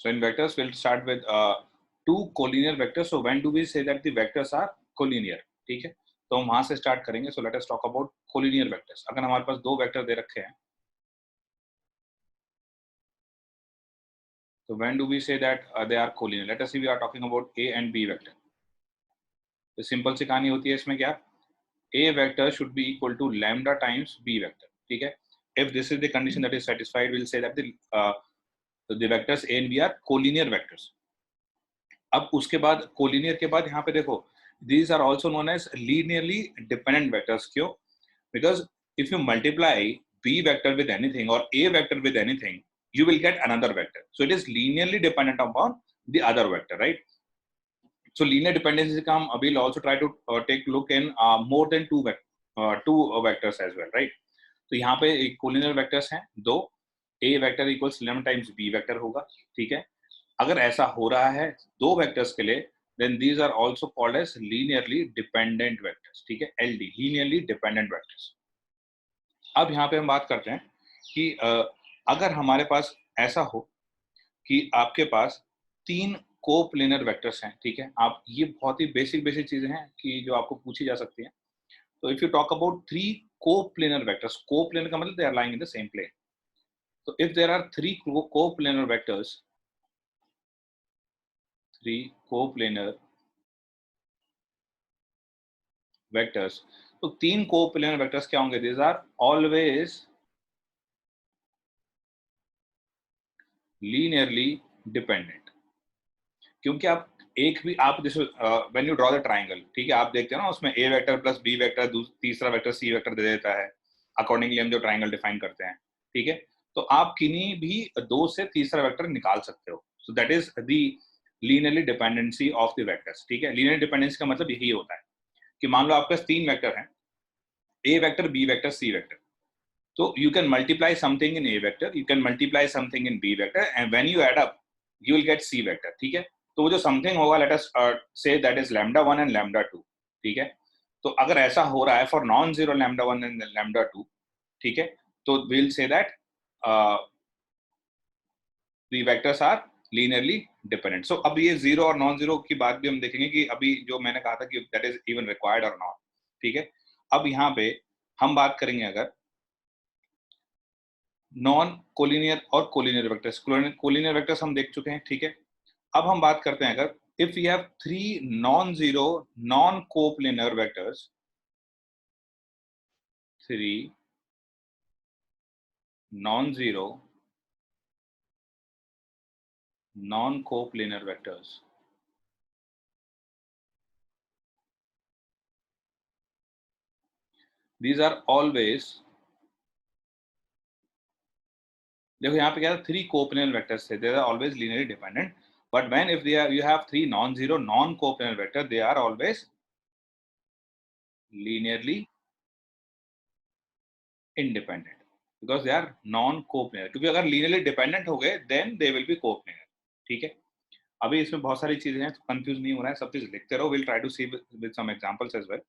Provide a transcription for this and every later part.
So in vectors, we'll start with two collinear vectors. So when do we say that the vectors are collinear? ठीक है, तो हम वहां से start करेंगे. So let us talk about collinear vectors. अगर हमारे पास दो वेक्टर दे रखे हैं, so when do we say that they are collinear? Let us see, we are talking about A and B vector. तो सिंपल सी कहानी होती है इसमें क्या, A vector should be equal to lambda times B vector. ठीक है, if this is the condition that is satisfied, we'll say that the vectors A and B are collinear vectors. अब उसके बाद कोलिनियर के बाद यहाँ पे देखो, these are also known as linearly dependent vectors. क्यों? Because if you multiply B vector with anything or A vector with anything, you will get another vector. So it is linearly dependent upon the other vector, right? So linear dependency का हम will also try to take look in more than two vectors as well, right? तो यहाँ पे collinear vectors हैं दो, A vector equals lambda times B vector होगा. ठीक है, अगर ऐसा हो रहा है दो वेक्टर्स के लिए, then these are also called as linearly dependent vectors. ठीक है, LD, linearly dependent vectors. अब यहाँ पे हम बात करते हैं कि अगर हमारे पास ऐसा हो कि आपके पास तीन कोप्लेनर वेक्टर्स हैं. ठीक है, आप ये बहुत ही बेसिक चीजें हैं कि जो आपको पूछी जा सकती हैं. तो if you talk about three coplanar vectors, coplanar का मतलब they are lying in the same plane. तो if there are three coplanar vectors, three coplanar vectors, तो तीन coplanar vectors क्या होंगे? These are always linearly dependent. क्योंकि आप एक भी आप जैसे when you draw the triangle, ठीक है, आप देखते हैं ना उसमें A vector plus B vector तीसरा वेक्टर C वेक्टर दे देता है. अकॉर्डिंगली हम जो ट्राइंगल डिफाइन करते हैं. ठीक है, तो आप किन्हीं भी दो से तीसरा वेक्टर निकाल सकते हो. So that is the linearly dependency of the vectors. ठीक है, लीनियर डिपेंडेंसी का मतलब यही होता है कि मान लो आपके पास तीन वेक्टर हैं, A vector, B vector, C vector. तो you can multiply something in A vector, you can multiply something in B vector, and when you add up, you will get C vector. ठीक है, तो वो जो something होगा, let us say that is lambda 1 and lambda 2. ठीक है, तो अगर ऐसा हो रहा है for non-zero lambda 1 and lambda 2, ठीक है, तो we'll say that the vectors are linearly dependent. So अब ये जीरो और नॉन जीरो की बात भी हम देखेंगे कि अभी जो मैंने कहा था कि that is even required or not. ठीक है, अब यहाँ पे हम बात करेंगे अगर नॉन कोलिनियर और कोलिनियर वेक्टर्स. कोलिनियर वेक्टर्स हम देख चुके हैं. ठीक है, अब हम बात करते हैं अगर if we have three non zero non coplanar vectors, three non zero non coplanar vectors, these are always, देखो यहाँ पे क्या था, थ्री कोप्लेनर वेक्टर्स थे, they are always linearly dependent. But when if they are, you have three non-zero non-coplanar vector, they are always linearly independent because they are non-coplanar. क्योंकि अगर linearly dependent हो गए, then they will be coplanar. ठीक है, अभी इसमें बहुत सारी चीजें हैं, कंफ्यूज नहीं हो रहा है, सब चीज लिखते रहो. Will try to see with some examples as well.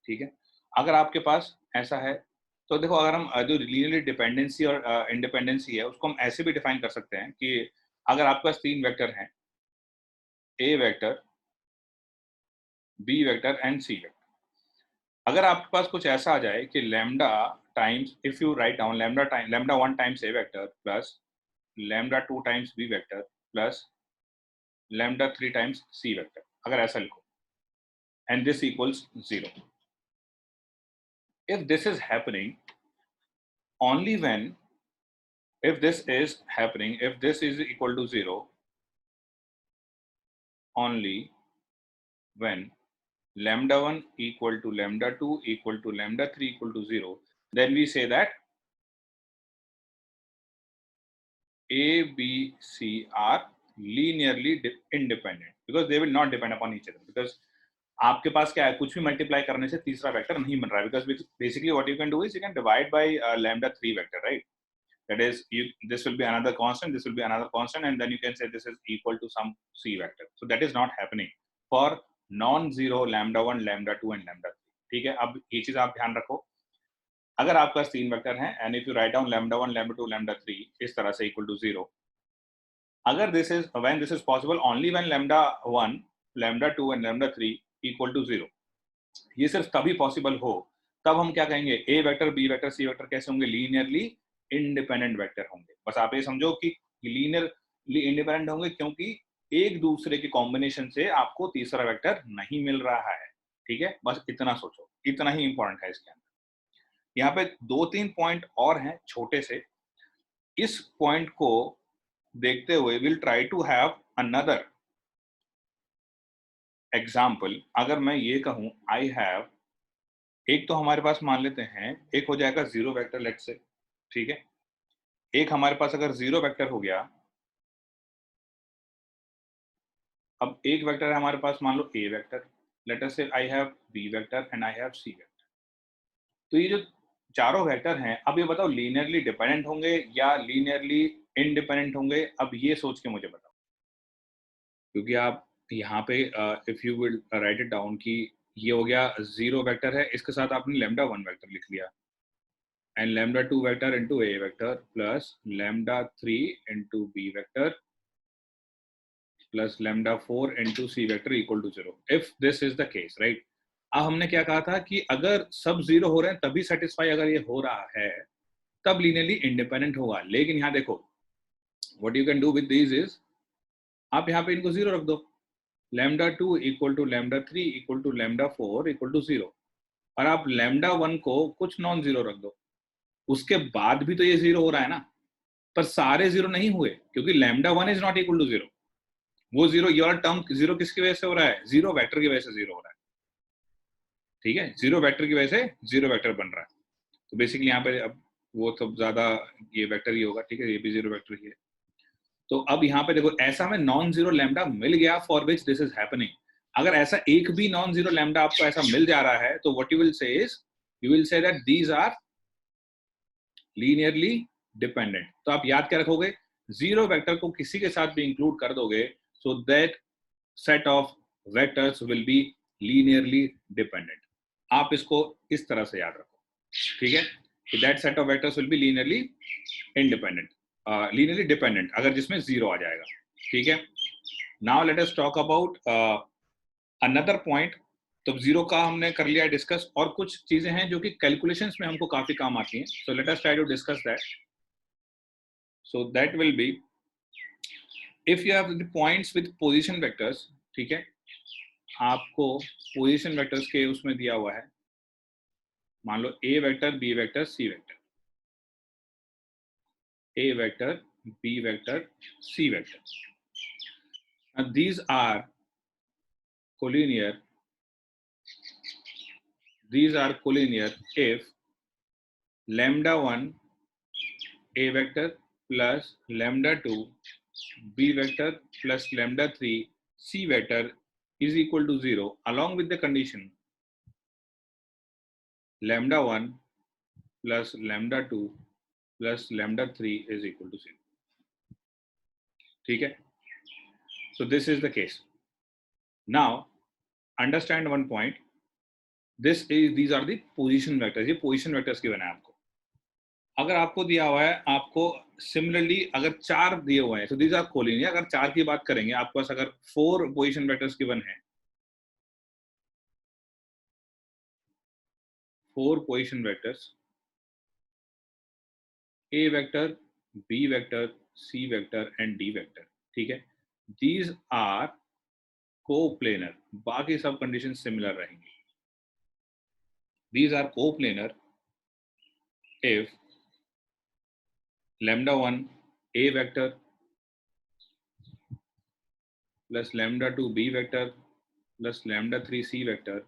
ठीक है, अगर आपके पास ऐसा है तो देखो, अगर हम जो लिनियरली डिपेंडेंसी और इंडिपेंडेंसी है उसको हम ऐसे भी डिफाइन कर सकते हैं कि अगर आपके पास तीन वेक्टर हैं, A vector, B vector and C vector, अगर आपके पास कुछ ऐसा आ जाए कि lambda times, if you write down lambda 1 times A vector plus lambda 2 times B vector plus lambda 3 times C vector, अगर ऐसा लिखो and this equals 0. If this is happening, only when, if this is happening, if this is equal to 0, only when lambda 1 equal to lambda 2 equal to lambda 3 equal to 0, then we say that A, B, C are linearly independent because they will not depend upon each other. Because आपके पास क्या है, कुछ भी multiply करने से तीसरा vector नहीं बन रहा है. Because basically what you can do is you can divide by lambda 3 vector, right? That is, this will be another constant, this will be another constant, and then you can say this is equal to some C vector. So that is not happening for non-zero lambda 1, lambda 2 and lambda 3. ठीक है, अब ये चीज आप ध्यान रखो. अगर आपके पास तीन वेक्टर हैं and if you write down lambda 1, lambda 2, lambda 3 इस तरह से इक्वल टू 0, अगर this is when this is possible only when lambda 1, lambda 2 and lambda 3 equal to 0, ये सिर्फ तभी पॉसिबल हो, तब हम क्या कहेंगे, A vector B vector C vector कैसे होंगे, लीनियरली इंडिपेंडेंट वेक्टर होंगे। बस आप ये समझो कि लीनियरली इंडिपेंडेंट होंगे क्योंकि एक दूसरे के कॉम्बिनेशन से आपको तीसरा वेक्टर नहीं मिल रहा है। ठीक है, बस इतना सोचो, इतना ही इंपॉर्टेंट है इसके अंदर। यहाँ पे 2-3 पॉइंट और हैं छोटे से, इस पॉइंट को देखते हुए will try to have another example. अगर मैं ये कहूं आई हैव, एक तो हमारे पास मान लेते हैं एक हो जाएगा जीरो वेक्टर लेट से, ठीक है। एक हमारे पास अगर जीरो वेक्टर हो गया, अब एक वेक्टर है हमारे पास, मान लो A vector, let us say I have B vector and I have C vector. तो ये जो चारों वेक्टर हैं, अब ये बताओ लीनियरली डिपेंडेंट होंगे या लीनियरली इनडिपेंडेंट होंगे, अब ये सोच के मुझे बताओ। क्योंकि आप यहाँ पे if you will write it down कि ये हो गया जीरो वेक्टर है, इसके साथ आपने लैम्डा 1 वेक्टर लिख लिया, and lambda 2 vector into A vector plus lambda 3 into B vector plus lambda 4 into C vector equal to 0 if this is the case, right? अब हमने क्या कहा था कि अगर सब जीरो हो रहे हैं तभी सेटिस्फाई अगर ये हो रहा है तब लीनियरली इंडिपेंडेंट होगा। लेकिन यहाँ देखो, what you can do with this is, आप यहाँ पे इनको जीरो रख दो, lambda 2 equal to lambda 3 equal to lambda 4 equal to 0, और आप lambda 1 को कुछ नॉन जीरो रख दो। उसके बाद भी तो ये जीरो हो रहा है ना, पर सारे जीरो नहीं हुए क्योंकि lambda 1 is not equal to 0। वो जीरो, ये वाला टर्म जीरो किसकी वजह से हो रहा है, जीरो वेक्टर की वजह से जीरो हो रहा है। ठीक है, जीरो वेक्टर की वजह से जीरो वेक्टर बन रहा है। तो बेसिकली यहाँ पे अब वो तो ज्यादा ये वेक्टर ही होगा, ठीक है, ये भी जीरो वेक्टर ही है। तो अब यहाँ पे देखो, ऐसा हमें नॉन जीरो लैम्डा मिल गया for which this is happening. अगर ऐसा एक भी नॉन जीरो लैम्डा आपको ऐसा मिल जा रहा है तो what you will say is, you will say that these are linearly dependent. तो आप याद क्या रखोगे, जीरो वेक्टर को किसी के साथ भी इंक्लूड कर दोगे, so that set of vectors will be linearly dependent. आप इसको इस तरह से याद रखो, ठीक है, कि that set of vectors will be linearly independent, linearly dependent अगर जिसमें जीरो आ जाएगा। ठीक है, now let us talk about another point. तो जीरो का हमने कर लिया डिस्कस, और कुछ चीजें हैं जो कि कैलकुलेशंस में हमको काफी काम आती हैं, so let us try to discuss that. So that will be, if you have the points with position vectors, ठीक है, आपको पोजीशन वेक्टर्स के उसमें दिया हुआ है, मान लो A vector B vector C vector, A vector B vector C vector, these are collinear, these are collinear if lambda 1 a vector plus lambda 2 b vector plus lambda 3 c vector is equal to 0 along with the condition lambda 1 plus lambda 2 plus lambda 3 is equal to 0. ठीक है, so this is the case. Now understand one point, these are the position vectors, ये position vectors की बना है आपको। अगर आपको दिया हुआ है, आपको सिमिलरली अगर चार दिए हुए हैं तो दीज आर कोलिनियर। अगर चार की बात करेंगे, आपके पास अगर 4 पोजीशन वेक्टर्स गिवन है, 4 position vectors, A vector B vector C vector and D vector, ठीक है, दीज आर कोप्लेनर, बाकी सब कंडीशन सिमिलर रहेंगी। These are coplanar if lambda 1 a vector plus lambda 2 b vector plus lambda 3 c vector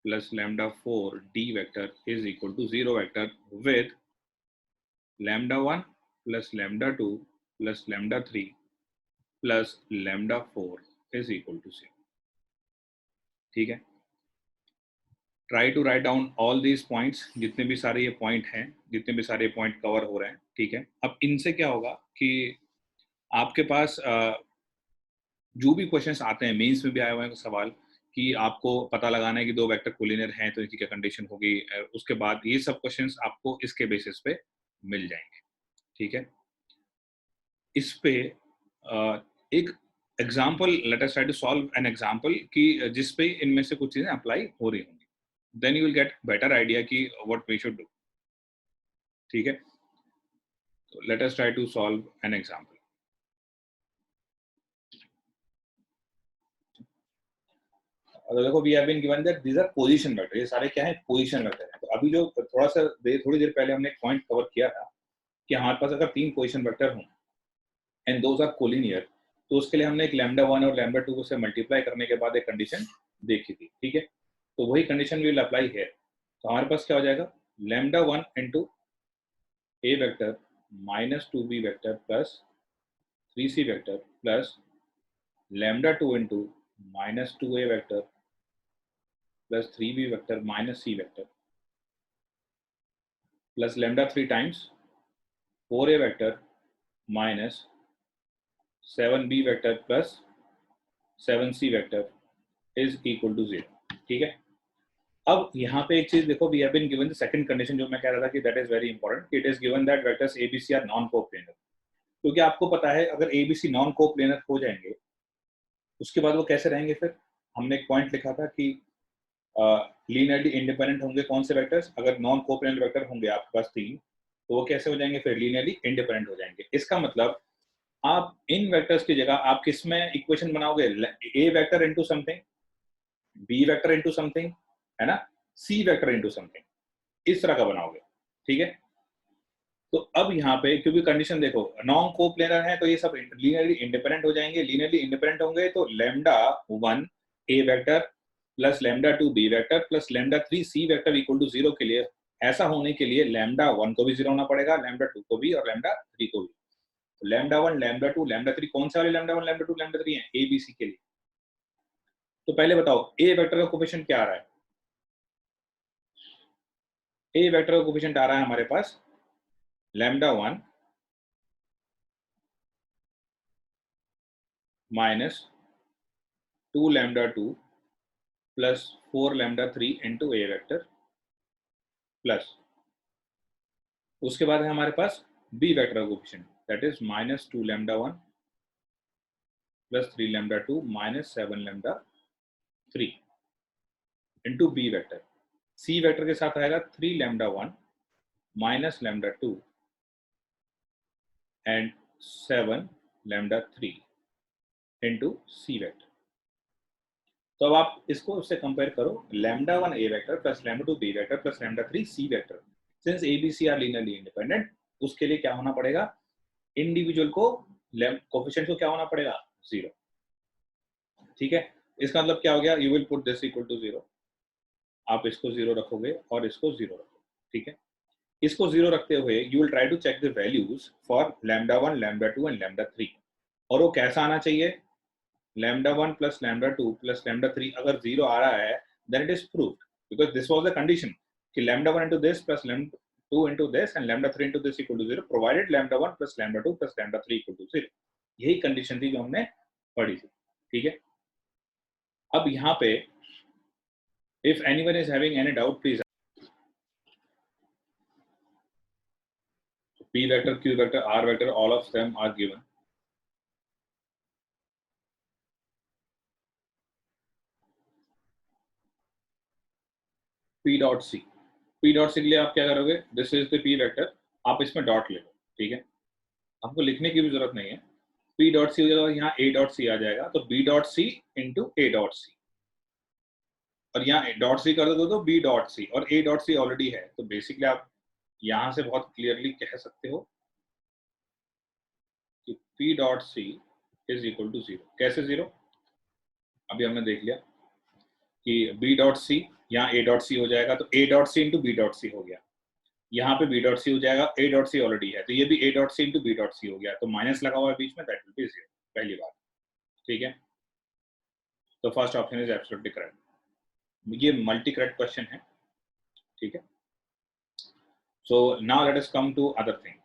plus lambda 4 d vector is equal to 0 vector with lambda 1 plus lambda 2 plus lambda 3 plus lambda 4 is equal to 0. ठीक है, try to write down all these points, जितने भी सारे ये point हैं, जितने भी सारे पॉइंट कवर हो रहे हैं, ठीक है। अब इनसे क्या होगा कि आपके पास जो भी क्वेश्चंस आते हैं, मेंस में भी आए हुए हैं सवाल कि आपको पता लगाना है कि दो वेक्टर कोलिनियर हैं तो इनकी क्या कंडीशन होगी, उसके बाद ये सब क्वेश्चंस आपको इसके बेसिस पे मिल जाएंगे। ठीक है, इस पे एक example, let us try to solve an example कि जिस पे इनमें से कुछ चीजें अप्लाई हो रही होंगी, then you will get better idea कि व्हाट वी शुड डू। ठीक है, तो let us try to solve an example. अगर देखो we have been given that these are position vector, ये सारे क्या है, पोजीशन वेक्टर है। तो अभी जो थोड़ी देर पहले हमने एक पॉइंट कवर किया था कि हमारे पास अगर 3 पोजीशन वेक्टर हों एंड दोज आर कोलिनियर, तो उसके लिए हमने एक लैम्डा 1 और लैम्डा 2 से मल्टीप्लाई करने के बाद एक कंडीशन देखी थी। ठीक है, तो वही कंडीशन विल अप्लाई है। तो हमारे पास क्या हो जाएगा, lambda 1 into A vector minus 2b vector plus 3c vector plus lambda 2 into minus 2a vector plus 3b vector minus c vector plus lambda 3 times 4a vector minus 7b vector plus 7c vector is equal to 0। ठीक है, अब यहाँ पे एक चीज देखो, we have been given the second condition जो मैं कह रहा था कि that is very important, it is given that vectors ABC are non coplanar. क्योंकि आपको पता है अगर एबीसी नॉन कोप्लेनर हो जाएंगे उसके बाद वो कैसे रहेंगे, फिर हमने एक पॉइंट लिखा था कि लीनियरली इंडिपेंडेंट होंगे कौन से वेक्टर्स, अगर नॉन कोप्लेनर वेक्टर होंगे आपके पास 3, तो वो कैसे हो जाएंगे, फिर लीनियरली इंडिपेंडेंट हो जाएंगे। इसका मतलब आप इन वेक्टर्स की जगह आप किस में इक्वेशन बनाओगे, A vector into something, B vector into something, है ना, सी वेक्टर इनटू समथिंग, इस तरह का बनाओगे। ठीक है, तो अब यहाँ पे क्योंकि कंडीशन देखो नॉन कोप्लेनर है तो ये सब लीनियरली इंडिपेंडेंट हो जाएंगे। लीनियरली इंडिपेंडेंट होंगे तो lambda 1 A vector plus lambda 2 B vector plus lambda 3 C vector equal to 0 के लिए, ऐसा होने के लिए लैम्डा 1 को भी 0 होना पड़ेगा, लैम्डा 2 को भी और लैम्डा 3 को भी। तो लैम्डा 1 लैम्डा 2 लैम्डा 3 कौन से वाले लैम्डा 1 लैम्डा 2 लैम्डा 3 है, ए बी सी के लिए। तो पहले बताओ ए वेक्टर का कोफिशिएंट क्या आ रहा है, ए वेक्टर का कोफिशिएंट आ रहा है हमारे पास lambda 1 minus 2 lambda 2 plus 4 lambda 3 into A vector plus उसके बाद है हमारे पास बी वेक्टर का coefficient that is minus 2 lambda 1 plus 3 lambda 2 minus 7 lambda 3 into B vector. C vector के साथ आएगा 3 lambda 1 minus lambda 2 and 7 lambda 3 into C vector. तो अब आप इसको उससे कंपेयर करो, lambda 1 A vector plus lambda 2 B vector plus lambda 3 C vector, since A B C are linearly independent, उसके लिए क्या होना पड़ेगा, इंडिविजुअल को कोफिशिएंट को क्या होना पड़ेगा, 0। ठीक है, इसका मतलब क्या हो गया, you will put this equal to 0, आप इसको 0 रखोगे और इसको 0 रखोगे। ठीक है, इसको 0 रखते हुए you will try to check the values for lambda 1 lambda 2 and lambda 3, और वो कैसा आना चाहिए, lambda 1 plus lambda 2 plus lambda 3 अगर 0 आ रहा है then it is proved, because this was the condition कि lambda 1 into this plus lambda 2 into this and lambda 3 into this equal to 0 provided lambda 1 plus lambda 2 plus lambda 3 equal to 0। यही condition थी जो हमने पढ़ी थी। ठीक है, अब यहाँ पे if anyone is having any doubt please, p vector, q vector, r vector, all of them are given। p dot c, p dot c के लिए आप क्या करोगे, this is the p vector, आप इसमें डॉट ले लो। ठीक है, आपको लिखने की भी जरूरत नहीं है, p डॉट सी हो जाएगा, यहाँ a डॉट सी आ जाएगा, तो b dot C into a dot C, और यहाँ डॉट सी कर दो तो b डॉट सी, और a डॉट सी ऑलरेडी है, तो बेसिकली आप यहाँ से बहुत क्लियरली कह सकते हो कि p dot C is equal to 0। कैसे 0, अभी हमने देख लिया कि b डॉट सी यहाँ a डॉट सी हो जाएगा, तो a dot C into b dot C हो गया, यहाँ पे b डॉट सी हो जाएगा, a डॉट सी ऑलरेडी है, तो ये भी a dot C into b dot C हो गया, तो माइनस लगा हुआ है बीच में, दैट विल बी 0, पहली बात। ठीक है, तो first option is absolutely correct, ये मल्टी करेक्ट क्वेश्चन है। ठीक है, so now let us come to other thing,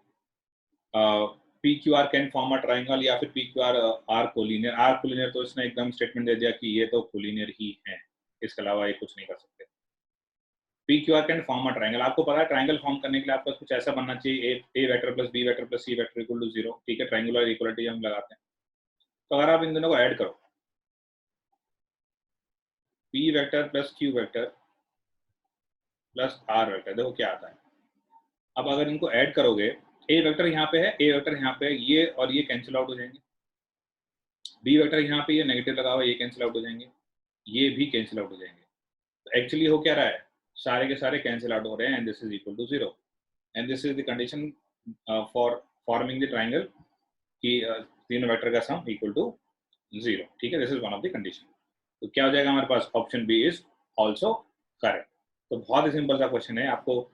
P Q R can form a triangle या फिर P Q R are collinear. Are collinear तो इसने एकदम स्टेटमेंट दे दिया कि ये तो कोलिनियर ही है, इसके अलावा ये कुछ नहीं कर सकते। P Q R can form a triangle. आपको पता है ट्राइंगल फॉर्म करने के लिए आपका कुछ ऐसा बनना चाहिए, A vector plus B vector plus C vector equal to 0, ठीक है, ट्राइंगुलर इक्वलिटी हम लगाते हैं। तो अगर आप इन दोनों को ऐड करो, P vector plus Q vector plus R vector, देखो क्या आता है। अब अगर इनको ऐड करोगे, ए वेक्टर यहाँ पे है, ए वेक्टर यहाँ पे है, ये और ये कैंसिल आउट हो जाएंगे। बी वेक्टर यहाँ पे ये नेगेटिव लगा हुआ है, ये कैंसिल आउट हो जाएंगे, ये भी कैंसिल आउट हो जाएंगे। तो एक्चुअली हो क्या रहा है, सारे के सारे कैंसिल आउट हो रहे हैं, and this is equal to 0, and this is the condition for forming the triangle कि तीनों वेक्टर का सम इक्वल टू 0, ठीक है। This is one of the condition. तो क्या हो जाएगा हमारे पास, option B is also correct. तो बहुत ही सिंपल सा क्वेश्चन है, आपको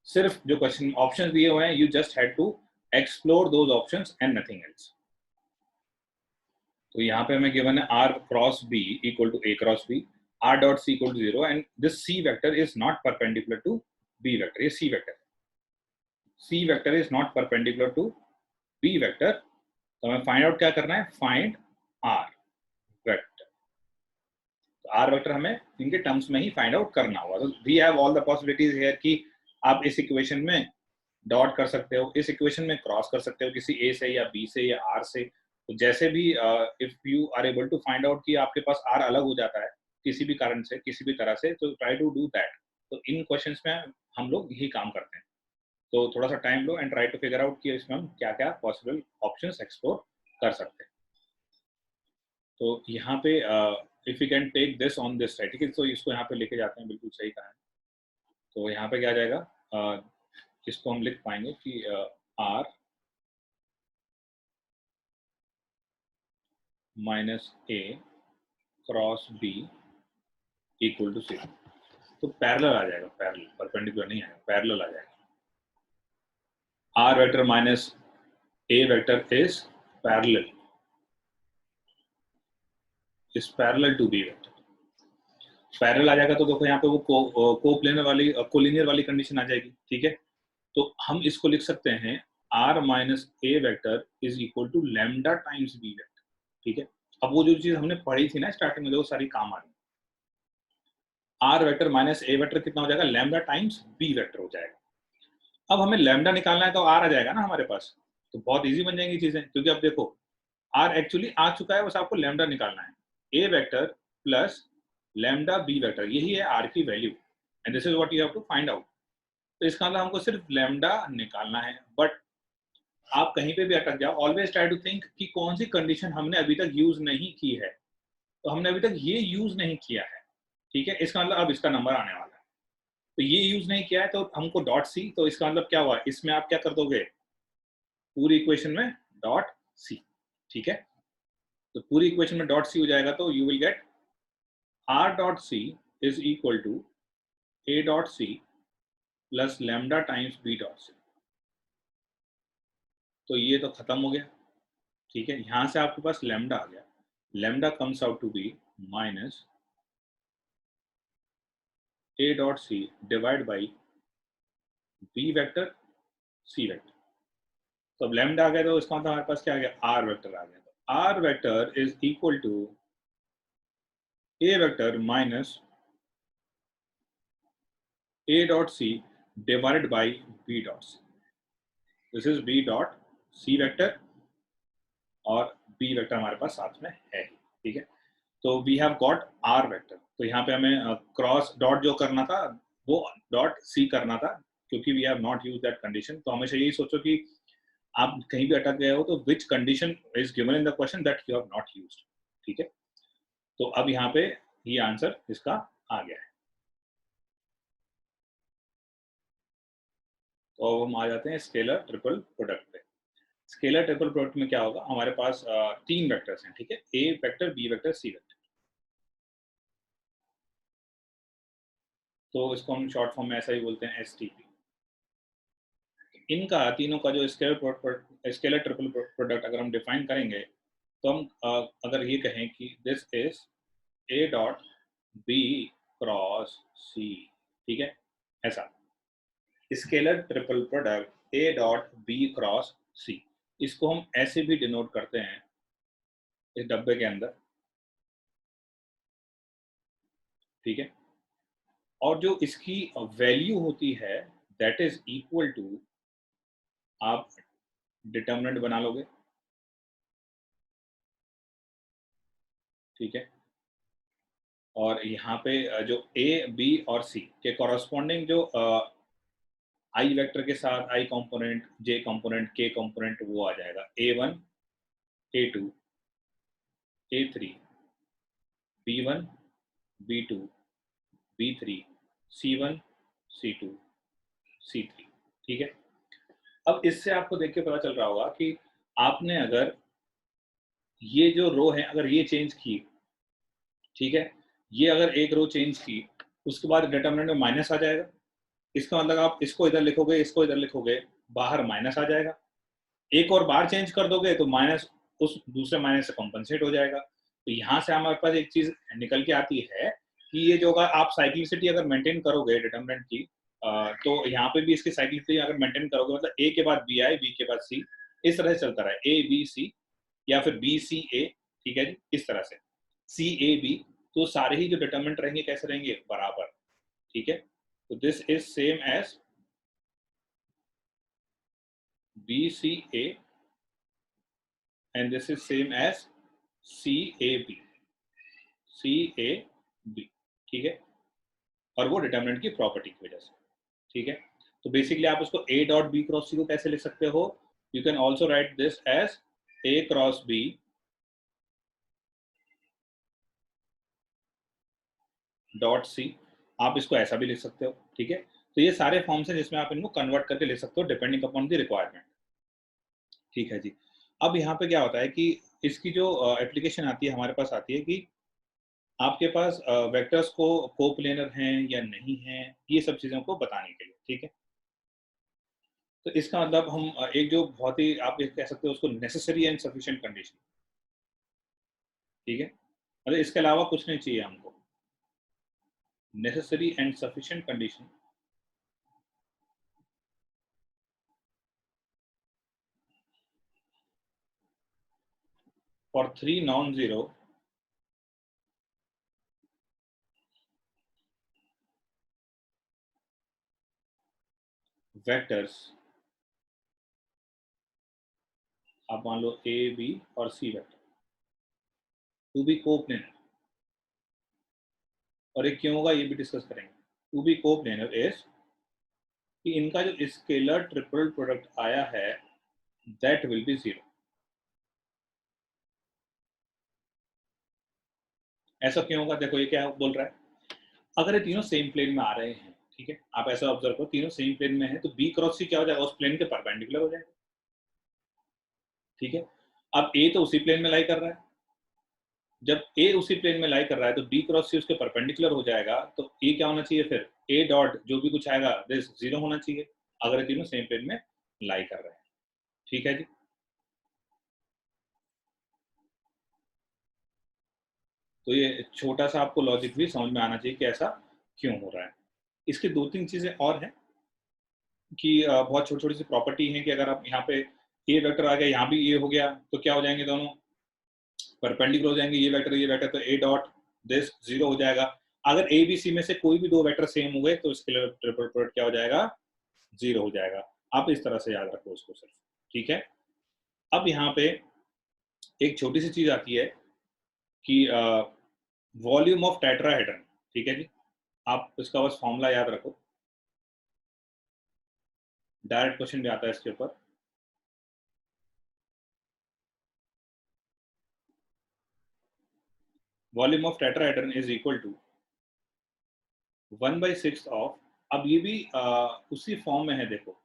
सिर्फ जो क्वेश्चन ऑप्शंस दिए हुए हैं, you just had to explore those options and nothing else. तो यहाँ पे हमें गिवन है r cross b equal to a cross b, r dot c equal to 0, and this c vector is not perpendicular to b vector. ये c vector, c vector is not perpendicular to b vector. तो हमें find out क्या करना है, find r vector. तो r vector हमें इनके terms में ही फाइंड आउट करना होगा। तो we have all the possibilities here कि आप इस इक्वेशन में डॉट कर सकते हो, इस इक्वेशन में क्रॉस कर सकते हो किसी a से या b से या r से। तो जैसे भी if you are able to find out कि आपके पास r अलग हो जाता है किसी भी कारण से, किसी भी तरह से, तो ट्राई टू डू दैट। तो इन क्वेश्चंस में हम लोग यही काम करते हैं। तो थोड़ा सा टाइम लो and try to figure out कि इसमें हम क्या क्या पॉसिबल ऑप्शंस एक्सप्लोर कर सकते हैं। तो यहाँ पे if you can take this on this side, ठीक है, तो इसको यहाँ पे लेके जाते हैं, बिल्कुल सही कहा है। तो यहाँ पे क्या आ जाएगा, इसको हम लिख पाएंगे कि r minus a cross b equal to 0। तो पैरेलल आ जाएगा, पैरेलल, परपेंडिकुलर नहीं आएगा, पैरेलल आ जाएगा। r vector minus a vector is parallel, is parallel to b vector. Parallel आ जाएगा तो देखो यहाँ पे वो कोप्लेनर वाली, कोलिनियर वाली कंडीशन आ जाएगी, ठीक है। तो हम इसको लिख सकते हैं r minus a vector is equal to lambda times b vector, ठीक है। अब वो जो चीज हमने पढ़ी थी ना स्टार्टिंग में, वो सारी काम आ रही है। r vector minus a vector कितना हो जाएगा, लैम्डा टाइम्स b वेक्टर हो जाएगा। अब हमें लैम्डा निकालना है तो r आ जाएगा ना हमारे पास, तो बहुत इजी बन जाएंगी चीजें, क्योंकि अब देखो r एक्चुअली आ चुका है, बस आपको लैम्डा निकालना है। a vector plus lambda b vector, यही है r की value, and this is what you have to find out. तो इसका मतलब हमको सिर्फ लैम्डा निकालना है। बट आप कहीं पे भी अटक जाओ, ऑलवेज ट्राई टू थिंक कि कौन सी कंडीशन हमने अभी तक यूज नहीं की है। तो हमने अभी तक ये यूज नहीं किया है, ठीक है, इसका मतलब अब इसका नंबर आने वाला है। तो ये यूज नहीं किया है तो हमको डॉट सी, तो इसका मतलब क्या हुआ, इसमें आप क्या कर दोगे, पूरी इक्वेशन में डॉट सी, ठीक है। तो पूरी इक्वेशन में डॉट सी हो जाएगा, तो you will get r dot C is equal to a dot C plus lambda times b dot C. तो ये तो खत्म हो गया, ठीक है। यहां से आपके पास लैम्डा आ गया, lambda comes out to be minus a dot C divide by b vector c vector. तो अब लैम्डा आ गया, तो इसका मतलब हमारे पास क्या आ गया, r वेक्टर आ गया। तो r vector is equal to a vector minus a dot c divided by b dot c। This is b dot c vector और b वेक्टर हमारे पास साथ में है, ठीक है। तो we have got r vector. तो यहाँ पे हमें क्रॉस डॉट जो करना था वो डॉट c करना था, क्योंकि we have not used that condition. तो हमेशा यही सोचो कि आप कहीं भी अटक गए हो तो which condition is given in the question that you have not used, ठीक है। तो अब यहाँ पे ये आंसर इसका आ गया है। तो अब हम आ जाते हैं स्केलर ट्रिपल प्रोडक्ट पे। स्केलर ट्रिपल प्रोडक्ट में क्या होगा, हमारे पास तीन वेक्टर्स हैं, ठीक है, a vector, b vector, c vector. तो इसको हम शॉर्ट फॉर्म में ऐसा ही बोलते हैं STP। इनका तीनों का जो स्केलर ट्रिपल प्रोडक्ट अगर हम डिफाइन करेंगे, तो हम अगर ये कहें कि this is a dot b cross c, ठीक है, ऐसा scalar triple product a dot b cross c, इसको हम ऐसे भी डिनोट करते हैं इस डब्बे के अंदर, ठीक है। और जो इसकी वैल्यू होती है दैट इज इक्वल टू, आप डिटर्मिनेंट बना लोगे, ठीक है। और यहाँ पे जो ए बी और सी के कॉरस्पॉन्डिंग जो आई वेक्टर के साथ आई कंपोनेंट, जे कंपोनेंट, के कंपोनेंट, वो आ जाएगा A1, A2, A3, B1, B2, B3, C1, C2, C3, ठीक है। अब इससे आपको देख के पता चल रहा होगा कि आपने अगर ये जो रो है अगर ये चेंज की, ठीक है, ये अगर एक रो चेंज की, उसके बाद डिटरमिनेंट में माइनस आ जाएगा। इसका मतलब आप इसको इधर लिखोगे, इसको इधर लिखोगे, बाहर माइनस आ जाएगा। एक और बार चेंज कर दोगे तो माइनस उस दूसरे माइनस से कॉम्पनसेट हो जाएगा। तो यहाँ से हमारे पास एक चीज निकल के आती है कि ये जो अगर आप साइक्लिसिटी अगर मेंटेन करोगे डिटरमिनेंट की, तो यहाँ पे भी इसकी साइक्लिसिटी अगर मेंटेन करोगे, मतलब ए के बाद बी आए, बी के बाद सी, इस तरह से चलता रहे, ए बी सी या फिर बी सी ए, ठीक है जी, इस तरह से सी ए बी, तो सारे ही जो डिटरमिनेंट रहेंगे कैसे रहेंगे, बराबर, ठीक है। तो this is same as B C A and this is same as CAB, CAB, ठीक है। और वो डिटरमिनेंट की प्रॉपर्टी की वजह से, ठीक है। तो बेसिकली आप उसको A dot B cross C को कैसे लिख सकते हो, you can also write this as A cross B dot C, आप इसको ऐसा भी लिख सकते हो, ठीक है। तो ये सारे फॉर्म्स हैं जिसमें आप इनको कन्वर्ट करके लिख सकते हो डिपेंडिंग अपॉन द रिक्वायरमेंट, ठीक है जी। अब यहाँ पे क्या होता है कि इसकी जो एप्लीकेशन आती है हमारे पास आती है कि आपके पास वेक्टर्स को कोप्लेनर हैं या नहीं हैं, ये सब चीज़ों को बताने के लिए, ठीक है। तो इसका मतलब हम एक जो बहुत ही आप कह सकते हो उसको नेसेसरी एंड सफिशिएंट कंडीशन, ठीक है, मतलब इसके अलावा कुछ नहीं चाहिए हमको, necessary and sufficient condition for 3 non zero vectors, आप मान लो ए बी और C vector to be coplanar, और एक क्यों होगा ये भी डिस्कस करेंगे। टू बी कोप्लेनर इज कि इनका जो स्केलर ट्रिपल प्रोडक्ट आया है दैट विल बी जीरो। ऐसा क्यों होगा, देखो ये क्या बोल रहा है, अगर ये तीनों सेम प्लेन में आ रहे हैं, ठीक है, आप ऐसा ऑब्जर्व करो, तीनों सेम प्लेन में है, तो बी क्रॉस सी क्या हो जाएगा, उस प्लेन के परपेंडिकुलर हो जाएगा, ठीक है। अब ए तो उसी प्लेन में लाई कर रहा है, जब ए उसी प्लेन में लाई कर रहा है तो बी क्रॉस सी उसके परपेंडिकुलर हो जाएगा, तो ए क्या होना चाहिए फिर, ए डॉट जो भी कुछ आएगा दिस जीरो होना चाहिए, अगर ये तीनों सेम प्लेन में लाई कर रहे हैं, ठीक है जी। तो ये छोटा सा आपको लॉजिक भी समझ में आना चाहिए कि ऐसा क्यों हो रहा है। इसकी दो तीन चीजें और हैं कि बहुत छोटी छोटी सी प्रॉपर्टी है कि अगर आप यहाँ पे ए वेक्टर आ गया, यहाँ भी ए हो गया, तो क्या हो जाएंगे, दोनों परपेंडिकुलर हो जाएंगे, ये वेक्टर तो ए डॉट दिस जीरो हो जाएगा। अगर ए बी सी में से कोई भी दो वेक्टर सेम हो गए तो स्केलर ट्रिपल प्रोडक्ट क्या हो जाएगा, जीरो हो जाएगा। आप इस तरह से याद रखो उसको सिर्फ, ठीक है। अब यहाँ पे एक छोटी सी चीज आती है कि वॉल्यूम ऑफ टेट्राहेड्रन, ठीक है जी, आप इसका बस फॉर्मूला याद रखो, डायरेक्ट क्वेश्चन भी आता है इसके ऊपर। Volume of tetrahedron is equal to 1/6 of, अब ये भी उसी फॉर्म में है, देखो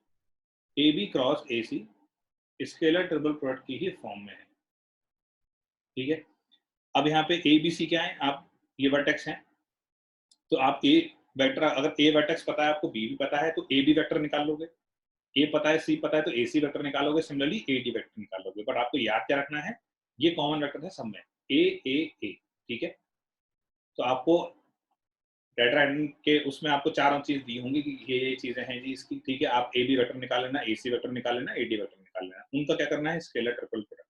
A B cross A C scalar triple product की ही फॉर्म में है, ठीक है। अब यहाँ पे ए बी सी क्या है, आप ये वर्टेक्स हैं, तो आप ए वेक्टर, अगर ए वर्टेक्स पता है आपको, बी भी पता है, तो ए बी वेक्टर निकाल लोगे, ए पता है सी पता है तो ए सी वेक्टर निकालोगे, सिमिलरली ए डी वेक्टर निकालोगे। बट आपको याद क्या रखना है, ये कॉमन वेक्टर है सब में, ए ए ए, ठीक है। तो आपको टेट्राहेड्रन के उसमें आपको चार चीज दी होंगी कि ये चीजें हैं जी इसकी, ठीक है। आप ए बी वेक्टर निकाल लेना, ए सी वेक्टर निकाल लेना, ए डी वेक्टर निकाल लेना, उनका क्या करना है, स्केलर ट्रिपल प्रोडक्ट।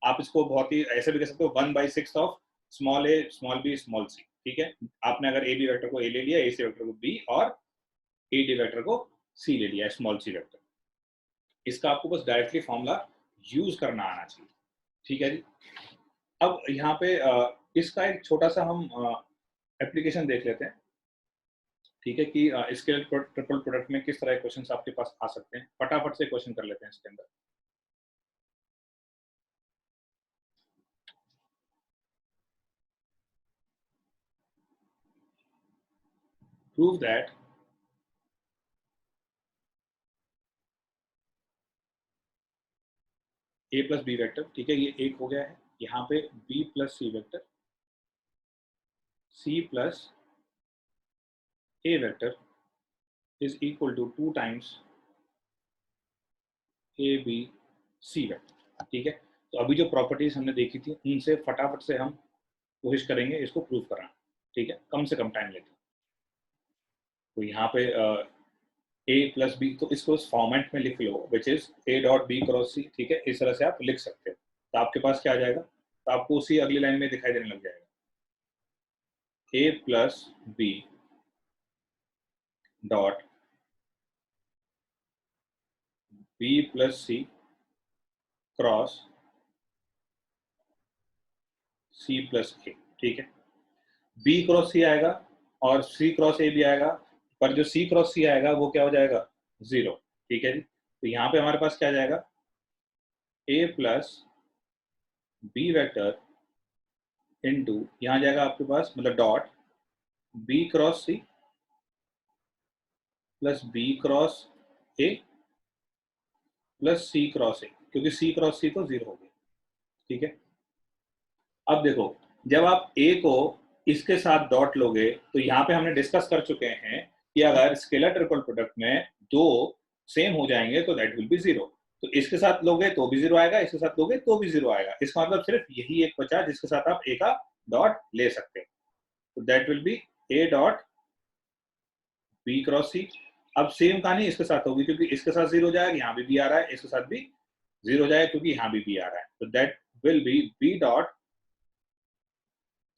आप इसको बहुत ही ऐसे भी कह सकते हो 1/6 of small A small B small C, ठीक है, आपने अगर ए बी वेक्टर को ए ले लिया, ए सी वेक्टर को बी और ए डी वेक्टर को सी ले लिया, स्मॉल सी वेक्टर, इसका आपको बस डायरेक्टली फॉर्मूला यूज करना आना चाहिए। ठीक है जी। अब यहाँ पे इसका एक छोटा सा हम एप्लीकेशन देख लेते हैं। ठीक है कि स्केलर ट्रिपल प्रोडक्ट में किस तरह के क्वेश्चंस आपके पास आ सकते हैं। फटाफट से क्वेश्चन कर लेते हैं इसके अंदर। Prove that A plus B vector, ठीक है, ये एक हो गया है। यहाँ पे B plus C vector, C plus A vector is equal to 2 times A B C vector. ठीक है, तो अभी जो प्रॉपर्टीज हमने देखी थी उनसे फटाफट से हम कोशिश करेंगे इसको प्रूव कराना। ठीक है, कम से कम टाइम लेते हैं। तो यहाँ पे ए प्लस बी, तो इसको इस फॉर्मेट में लिख लो, which is A dot B cross C. ठीक है, इस तरह से आप लिख सकते हो। तो आपके पास क्या आ जाएगा, तो आपको उसी अगली लाइन में दिखाई देने लग जाएगा, A plus B dot B plus C cross C plus A. ठीक है, बी क्रॉस सी आएगा और सी क्रॉस ए भी आएगा, पर जो सी क्रॉस सी आएगा वो क्या हो जाएगा, 0। ठीक है जी, तो यहाँ पे हमारे पास क्या आ जाएगा, A plus B vector into, यहाँ जाएगा आपके पास मतलब dot B cross C plus B cross A plus C cross A, क्योंकि सी क्रॉस सी तो 0 हो गया। ठीक है, अब देखो, जब आप ए को इसके साथ डॉट लोगे तो यहाँ पे हमने डिस्कस कर चुके हैं कि अगर स्केलर ट्रिपल प्रोडक्ट में दो सेम हो जाएंगे तो दैट विल बी 0। तो इसके साथ लोगे तो भी 0 आएगा, इसके साथ लोगे तो भी 0 आएगा। इसका मतलब सिर्फ यही एक बचा जिसके साथ आप ए का डॉट ले सकते हो, तो that will be A dot B cross C. अब सेम कहानी इसके साथ होगी, क्योंकि इसके साथ 0 हो जाएगा, यहाँ भी आ रहा है, इसके साथ भी 0 हो जाएगा क्योंकि यहाँ भी आ रहा है, तो that will be B dot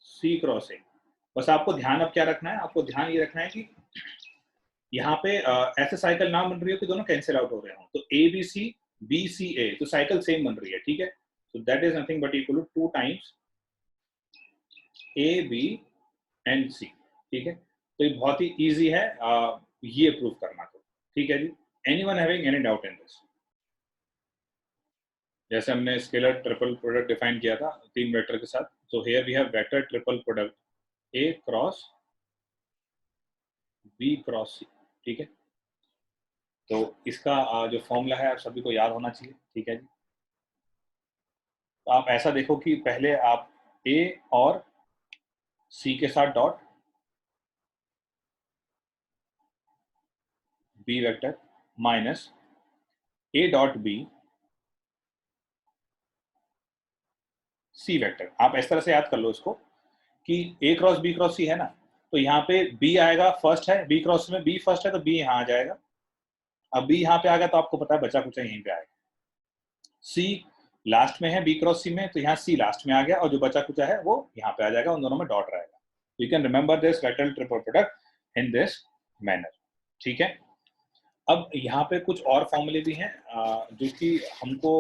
C cross A. बस आपको ध्यान अब क्या रखना है, आपको ध्यान ये रखना है कि यहाँ पे ऐसे साइकिल ना बन रही हो कि दोनों कैंसिल आउट हो रहे हो। तो ए बी सी ए, तो साइकिल सेम बन रही है। ठीक है, तो that is nothing but equal to 2 times A B and C. ठीक है, तो ये बहुत ही इजी है ये प्रूव करना। तो ठीक है जी, anyone having any doubt in this? जैसे हमने स्केलर ट्रिपल प्रोडक्ट डिफाइन किया था 3 वेक्टर के साथ, तो here we have vector triple product A cross B cross C. ठीक है, तो इसका जो फॉर्मूला है आप सभी को याद होना चाहिए। ठीक है जी, तो आप ऐसा देखो कि पहले आप ए और सी के साथ dot B vector minus A dot B C vector, आप इस तरह से याद कर लो इसको कि ए क्रॉस सी है ना, तो यहाँ पे बी आएगा, फर्स्ट है बी क्रॉस में, बी फर्स्ट है तो बी यहाँ आ जाएगा। अब बी यहाँ पे आ गया तो आपको पता है बचा कुछ यहीं पे आएगा। सी लास्ट में है बी क्रॉस सी में, तो यहाँ सी लास्ट में आ गया और जो बचा कुचा है वो यहाँ पे आ जाएगा, उन दोनों में डॉट रहेगा। You can remember this vector triple product in this manner. ठीक है, अब यहाँ पे कुछ और फॉर्मूले भी हैं जो कि हमको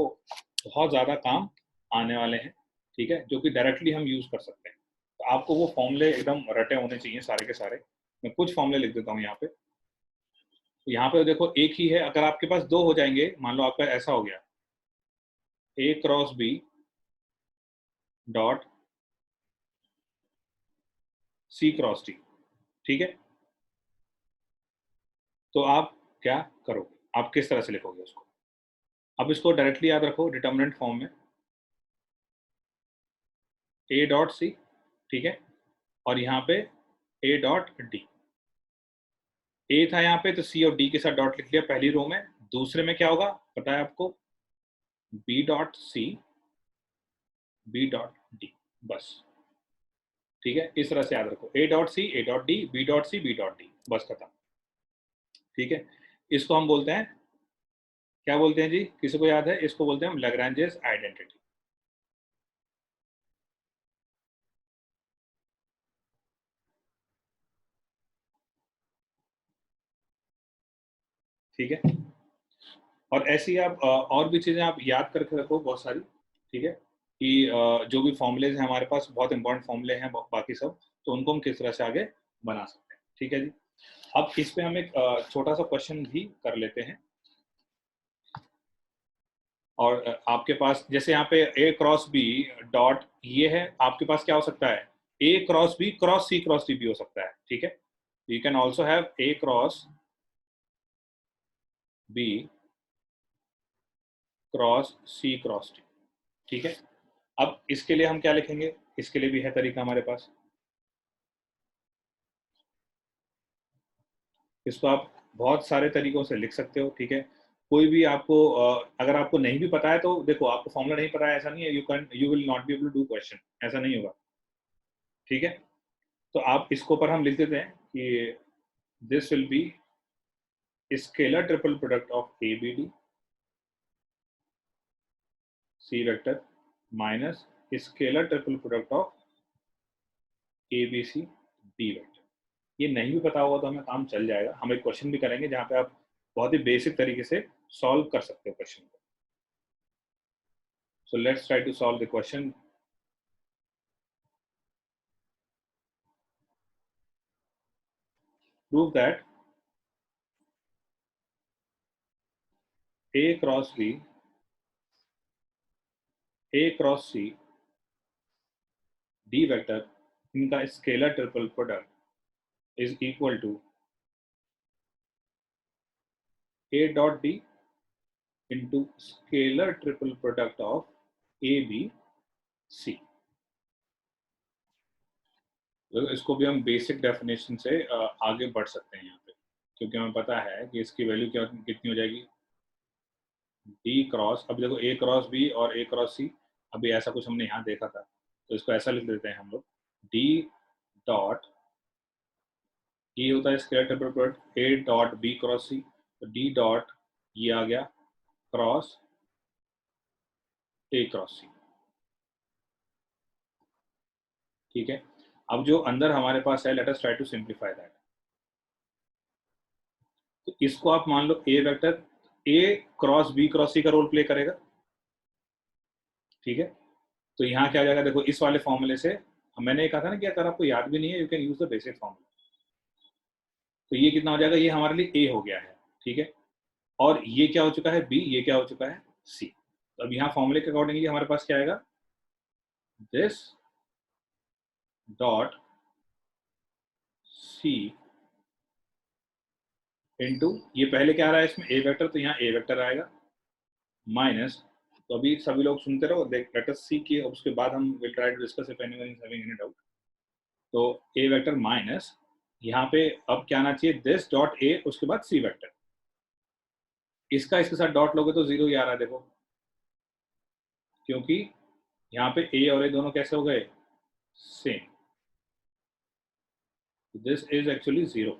बहुत ज्यादा काम आने वाले हैं। ठीक है, जो कि डायरेक्टली हम यूज कर सकते हैं। तो आपको वो फॉर्मूले एकदम रटे होने चाहिए सारे के सारे। मैं कुछ फॉर्मूले लिख देता हूँ यहाँ पे। तो यहाँ पे देखो एक ही है, अगर आपके पास दो हो जाएंगे, मान लो आपका ऐसा हो गया A cross B dot C cross T. ठीक है, तो आप क्या करोगे, आप किस तरह से लिखोगे उसको? अब इसको डायरेक्टली याद रखो डिटर्मिनेंट फॉर्म में, ए डॉट सी। ठीक है, और यहाँ पे ए डॉट डी। ए था यहाँ पे तो सी और डी के साथ डॉट लिख लिया पहली रो में। दूसरे में क्या होगा पता है आपको, B dot C B dot D, बस। ठीक है, इस तरह से याद रखो, A dot C A dot D B dot C B dot D, बस खत्म। ठीक है, इसको हम बोलते हैं, क्या बोलते हैं जी, किसी को याद है? इसको बोलते हैं हम लैग्रेंजेस आइडेंटिटी। ठीक है। और ऐसे ही आप और भी चीजें आप याद करके रखो बहुत सारी, ठीक है, कि जो भी फॉर्मूलेज हैं हमारे पास, बहुत इंपॉर्टेंट फॉर्मूले हैं बाकी सब, तो उनको हम किस तरह से आगे बना सकते हैं। ठीक है जी। अब इस पे हम एक छोटा सा क्वेश्चन भी कर लेते हैं। और आपके पास जैसे यहाँ पे ए क्रॉस बी डॉट ये है, आपके पास क्या हो सकता है, A cross B cross C cross D भी हो सकता है। ठीक है, you can also have a cross B cross C cross D. ठीक है, अब इसके लिए हम क्या लिखेंगे, इसके लिए भी है तरीका हमारे पास। इसको आप बहुत सारे तरीकों से लिख सकते हो। ठीक है, कोई भी आपको अगर आपको नहीं भी पता है तो देखो, आपको फॉर्मूला नहीं पता है ऐसा नहीं है, you will not be able to do question, ऐसा नहीं होगा। ठीक है, तो आप इसको पर हम लिख देते हैं कि this will be scalar triple product of A B D C vector minus scalar triple product of A B C D vector. ये नहीं भी पता होगा तो हमें काम चल जाएगा, हम एक क्वेश्चन भी करेंगे जहां पे आप बहुत ही बेसिक तरीके से सॉल्व कर सकते हो क्वेश्चन को। So let's try to solve the question. Prove that A cross B, A cross C, D vector इनका scalar triple product is equal to A dot D into scalar triple product of A B C। तो इसको भी हम basic definition से आगे बढ़ सकते हैं यहाँ पे, क्योंकि हमें पता है कि इसकी वैल्यू क्या कितनी हो जाएगी, डी क्रॉस, अभी देखो ए क्रॉस बी और ए क्रॉस सी, अभी ऐसा कुछ हमने यहाँ देखा था, तो इसको ऐसा लिख देते हैं हम लोग, डी डॉट, ये होता है scalar triple product A dot B cross C, तो डी डॉट ये आ गया क्रॉस ए क्रॉस सी। ठीक है, अब जो अंदर हमारे पास है, let us try to simplify that. तो इसको आप मान लो A vector A cross B cross C का रोल प्ले करेगा। ठीक है, तो यहाँ क्या आ जाएगा, देखो इस वाले फॉर्मूले से, मैंने कहा था ना कि अगर आपको याद भी नहीं है, you can use the basic formula. तो ये कितना हो जाएगा, ये हमारे लिए ए हो गया है। ठीक है, और ये क्या हो चुका है बी, ये क्या हो चुका है सी। तो अब यहाँ फॉर्मूले के अकॉर्डिंगली हमारे पास क्या आएगा, दिस डॉट सी इंटू, ये पहले क्या आ रहा है इसमें ए वेक्टर, तो यहाँ ए वेक्टर आएगा माइनस, तो अभी सभी लोग सुनते रहो, देख लेट अस सी की, उसके बाद हम will try to discuss if anyone is having any doubt. तो ए वेक्टर माइनस, यहाँ पे अब क्या आना चाहिए, दिस डॉट ए, उसके बाद सी वेक्टर, इसका इसके साथ डॉट लोगे तो जीरो ही आ रहा है देखो, क्योंकि यहाँ पे ए और ए दोनों कैसे हो गए, same, this is actually zero.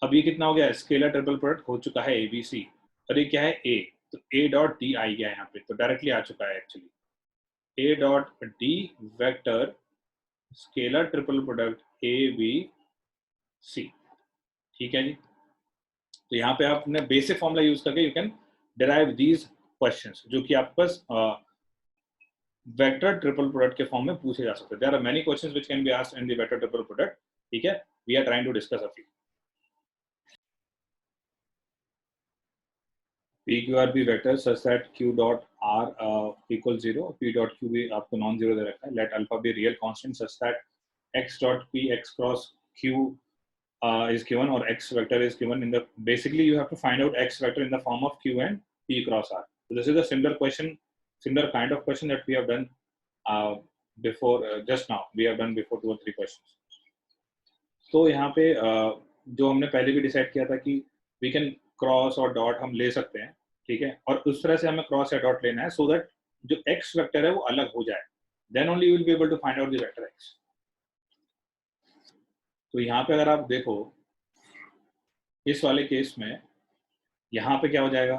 अब ये कितना हो गया, स्केलर ट्रिपल प्रोडक्ट हो चुका है एबीसी, और ये क्या है ए, तो ए डॉट डी आ गया यहाँ पे, तो डायरेक्टली आ चुका है actually, A dot D vector scalar triple product A B C. ठीक है जी, तो यहाँ पे आपने बेसिक फॉर्मूला यूज करके you can derive these questions, जो कि आपके पास वेक्टर ट्रिपल प्रोडक्ट के फॉर्म में पूछे जा सकते हैं। There are many questions which can be asked in the vector triple product. ठीक है, we are trying to discuss a few. P Q R B vector such that Q dot R equal zero, P dot Q भी आपको non zero दे रखा है, let alpha be real constant such that X dot P X cross Q is given, or x vector is given in the, basically you have to find out x vector in the form of q and p cross r. So this is a similar question, similar kind of question that we have done before, just now we have done before 2 or 3 questions. तो यहाँ पे जो हमने पहले भी decide किया था कि we can cross और डॉट हम ले सकते हैं। ठीक है, और उस तरह से हमें क्रॉस या डॉट लेना है सो दैट जो x वेक्टर है वो अलग हो जाए, then only you will be able to find out the vector x. तो यहाँ पे अगर आप देखो इस वाले केस में, यहाँ पे क्या हो जाएगा,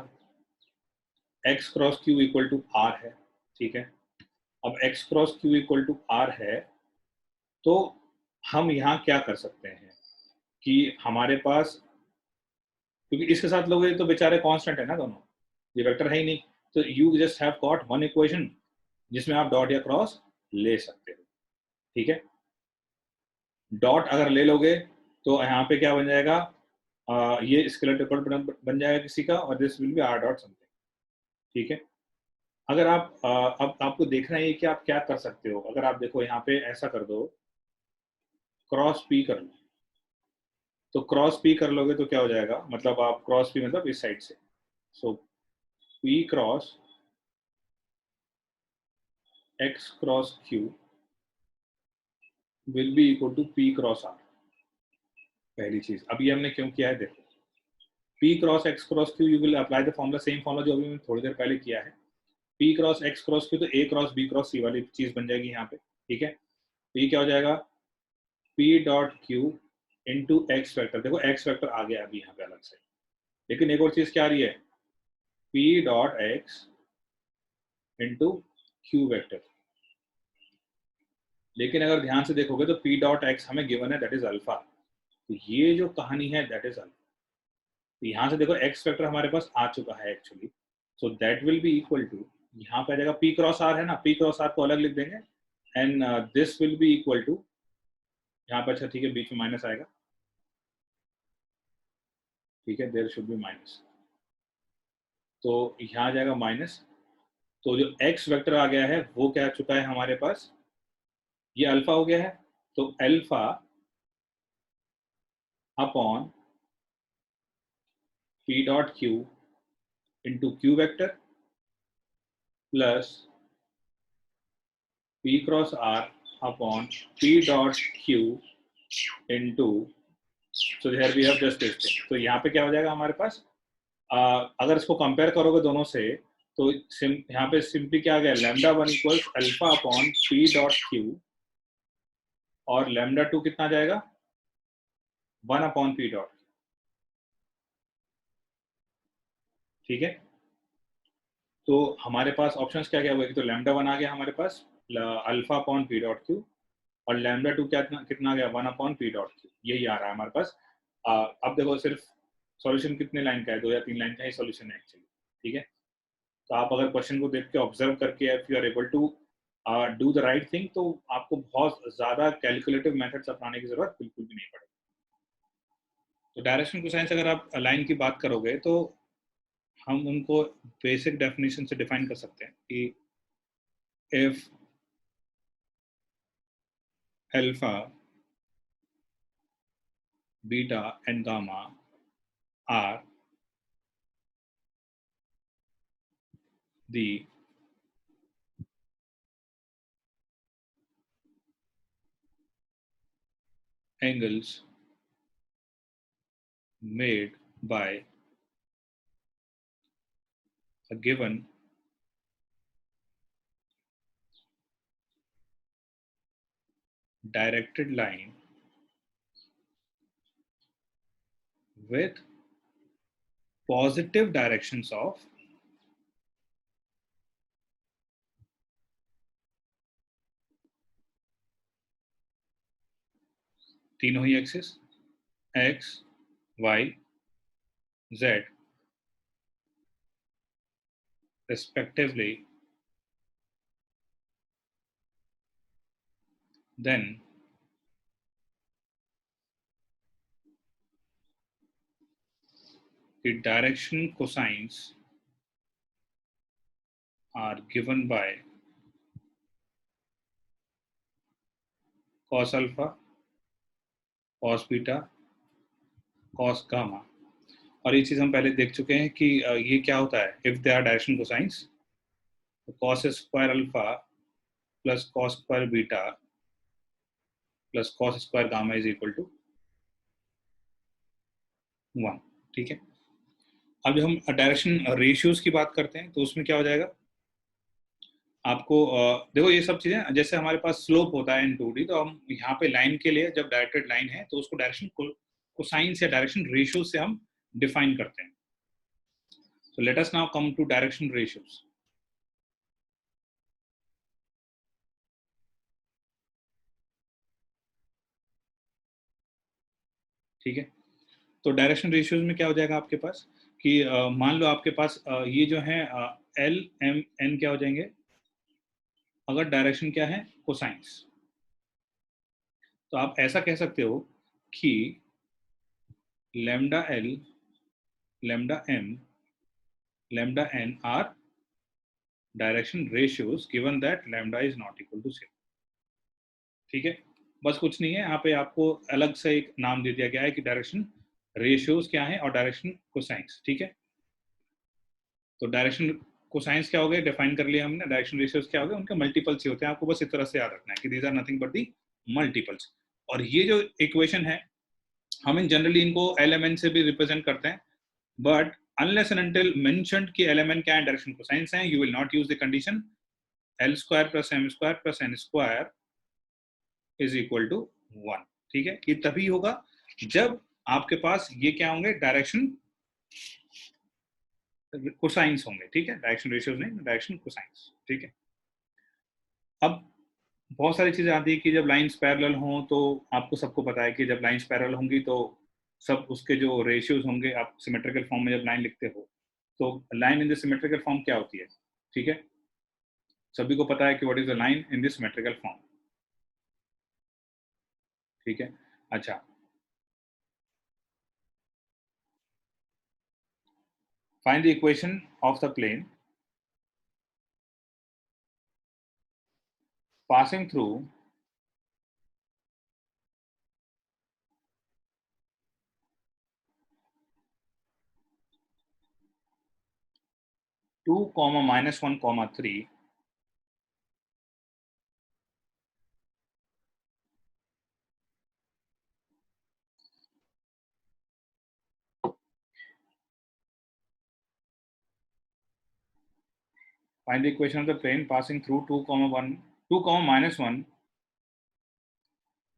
x cross q equal to r है। ठीक है, अब x cross q equal to r है, तो हम यहाँ क्या कर सकते हैं कि हमारे पास क्योंकि इसके साथ लोगे तो बेचारे कांस्टेंट है ना दोनों, ये वेक्टर है ही नहीं, तो you just have got one equation जिसमें आप डॉट या क्रॉस ले सकते हो, ठीक है। डॉट अगर ले लोगे तो यहाँ पे क्या बन जाएगा, ये स्केलर डिफरेंट बन जाएगा किसी का, और this will B R dot something, ठीक है। अगर आप अब आपको देखना है कि आप क्या कर सकते हो। अगर आप देखो यहाँ पे ऐसा कर दो, क्रॉस पी कर लो, तो क्रॉस पी कर लोगे तो क्या हो जाएगा, मतलब आप क्रॉस पी मतलब इस साइड से, so P cross X cross Q will be equal to P cross R. पहली चीज, अब ये हमने क्यों किया है देखो, P cross X cross Q, you will apply the formula, same formula जो अभी मैंने थोड़ी देर पहले किया है। P cross X cross Q, तो A cross B cross C वाली चीज बन जाएगी यहाँ पे, ठीक है। तो ये क्या हो जाएगा, P dot Q into x vector, देखो एक्स वैक्टर आ गया अभी यहाँ पे अलग से, लेकिन एक और चीज क्या आ रही है, P dot x into Q vector. लेकिन अगर ध्यान से देखोगे तो पी डॉट एक्स हमें गिवन है, दैट इज अल्फा, तो ये जो कहानी है दैट इज अल्फा। तो यहाँ से देखो एक्स वेक्टर हमारे पास आ चुका है actually, so that will be equal to, यहाँ पे आ जाएगा पी क्रॉस आर है ना, पी क्रॉस आर को अलग लिख देंगे, and this will be equal to, यहाँ पे अच्छा ठीक है बीच में माइनस आएगा, ठीक है, देयर शुड बी माइनस, तो यहाँ आ जाएगा माइनस। तो जो एक्स वेक्टर आ गया है वो क्या आ चुका है हमारे पास, ये अल्फा हो गया है, तो alpha upon P dot Q into Q vector plus P cross R upon P dot Q into, so here we have just this thing. तो यहाँ पे क्या हो जाएगा हमारे पास, अगर इसको कंपेयर करोगे दोनों से, तो यहाँ पे सिंपली क्या आ गया, lambda one equals alpha upon P dot Q, और लैम्डा टू कितना जाएगा, वन अपॉन पी डॉट, ठीक है। तो हमारे पास ऑप्शंस क्या क्या हुए, तो लैम्डा वन आ गया हमारे पास, alpha upon P dot Q, और लैम्डा टू क्या कितना आ गया, one upon P dot Q, यही आ रहा है हमारे पास। अब देखो सिर्फ सॉल्यूशन कितने लाइन का है, 2 या 3 लाइन का ही सॉल्यूशन है एक्चुअली, ठीक है। तो आप अगर क्वेश्चन को देख के ऑब्जर्व करके if you are able to do the right thing, तो आपको बहुत ज्यादा कैलकुलेटिव मेथड्स अपनाने की जरूरत बिल्कुल भी नहीं पड़ेगी। तो डायरेक्शन कोसाइंस अगर आप लाइन की बात करोगे तो हम उनको बेसिक डेफिनेशन से डिफाइन कर सकते हैं कि if alpha beta and gamma are the angles made by a given directed line with positive directions of तीनों ही axis x, y, z respectively, then the direction cosines are given by cos alpha, cos beta, cos gamma। और ये चीज हम पहले देख चुके हैं कि ये क्या होता है, if they are direction cosines, तो cos square alpha plus cos square beta plus cos square gamma is equal to 1, ठीक है। अब जब हम डायरेक्शन रेशियोज की बात करते हैं तो उसमें क्या हो जाएगा, आपको देखो ये सब चीजें, जैसे हमारे पास स्लोप होता है इन 2D, तो हम यहाँ पे लाइन के लिए जब डायरेक्टेड लाइन है तो उसको डायरेक्शन कोसाइंस या डायरेक्शन रेशियो से हम डिफाइन करते हैं। So let us now come to direction ratios. ठीक है, तो डायरेक्शन रेशियोज में क्या हो जाएगा आपके पास कि मान लो आपके पास ये जो है एल एम एन क्या हो जाएंगे अगर डायरेक्शन क्या है कोसाइंस। तो आप ऐसा कह सकते हो कि lambda L, lambda M, lambda N are direction ratios given that lambda is not equal to 0. ठीक है, बस कुछ नहीं है, यहाँ पे आपको अलग से एक नाम दे दिया गया है कि डायरेक्शन रेशियोज क्या है और डायरेक्शन कोसाइंस। ठीक है, तो डायरेक्शन कोसाइंस क्या हो गए डिफाइन कर लिया हमने, डायरेक्शन रेशियोज क्या हो गए उनके मल्टीपल्स ही होते हैं, आपको बस इस तरह से याद रखना है कि these are nothing but the multiples. और ये जो इक्वेशन है हम इन जनरली इनको एलएमएन से भी रिप्रेजेंट करते हैं, but unless and until mentioned कि LMN क्या है डायरेक्शन कोसाइंस है, you will not use the condition L square plus M square plus N square is equal to 1। ठीक है, ये तभी होगा जब आपके पास ये क्या होंगे डायरेक्शन कोसाइंस होंगे। ठीक है, डायरेक्शन रेशियोज नहीं, डायरेक्शन कोसाइंस। ठीक है, अब बहुत सारी चीजें आती है कि जब लाइंस पैरेलल हों तो आपको सबको पता है कि जब लाइंस पैरेलल होंगी तो सब उसके जो रेशियोज होंगे, आप सिमेट्रिकल फॉर्म में जब लाइन लिखते हो तो line in the symmetrical form क्या होती है। ठीक है, सभी को पता है कि what is the line in the symmetrical form. ठीक है, अच्छा, find the equation of the plane passing through 2, -1, 3 find the equation of the plane passing through 2, 1, 2, -1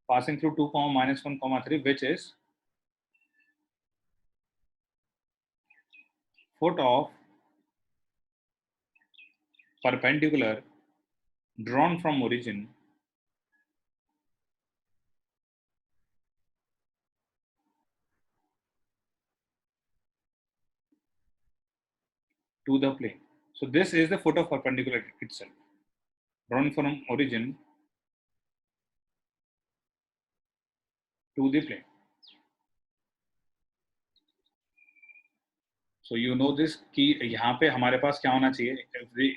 passing through 2, -1, 3 which is foot of perpendicular drawn from origin to the plane. So this is the foot of perpendicular itself, drawn from origin to the plane. So you know this कि यहाँ पे हमारे पास क्या होना चाहिए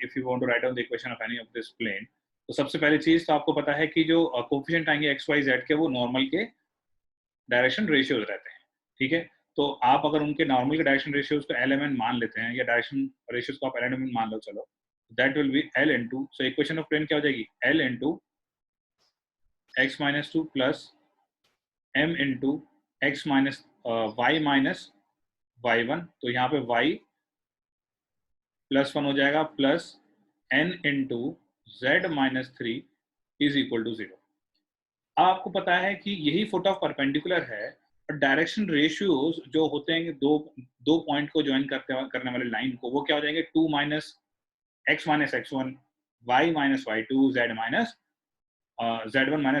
if you want to write down the equation of any of this plane। तो सबसे पहली चीज तो आपको पता है कि जो कोफिशिएंट आएंगे x, y, z के वो नॉर्मल के डायरेक्शन रेशियोज रहते हैं। ठीक है, तो आप अगर उनके नॉर्मल के डायरेक्शन रेशियोज को एलएमएन मान लेते हैं या डायरेक्शन रेशियोज को आप एलएमएन मान लो, चलो that will be L into, so equation of plane क्या हो जाएगी L into x-2 plus m into x minus y minus y1। तो यहाँ पे y +1 हो जाएगा plus n into z-3 is equal to 0। आपको पता है कि यही फुट ऑफ परपेंडिकुलर है और डायरेक्शन रेशियोज जो होते हैं दो पॉइंट को ज्वाइन करने वाले लाइन को, वो क्या हो जाएंगे 2 - x-x1 y - y2 z1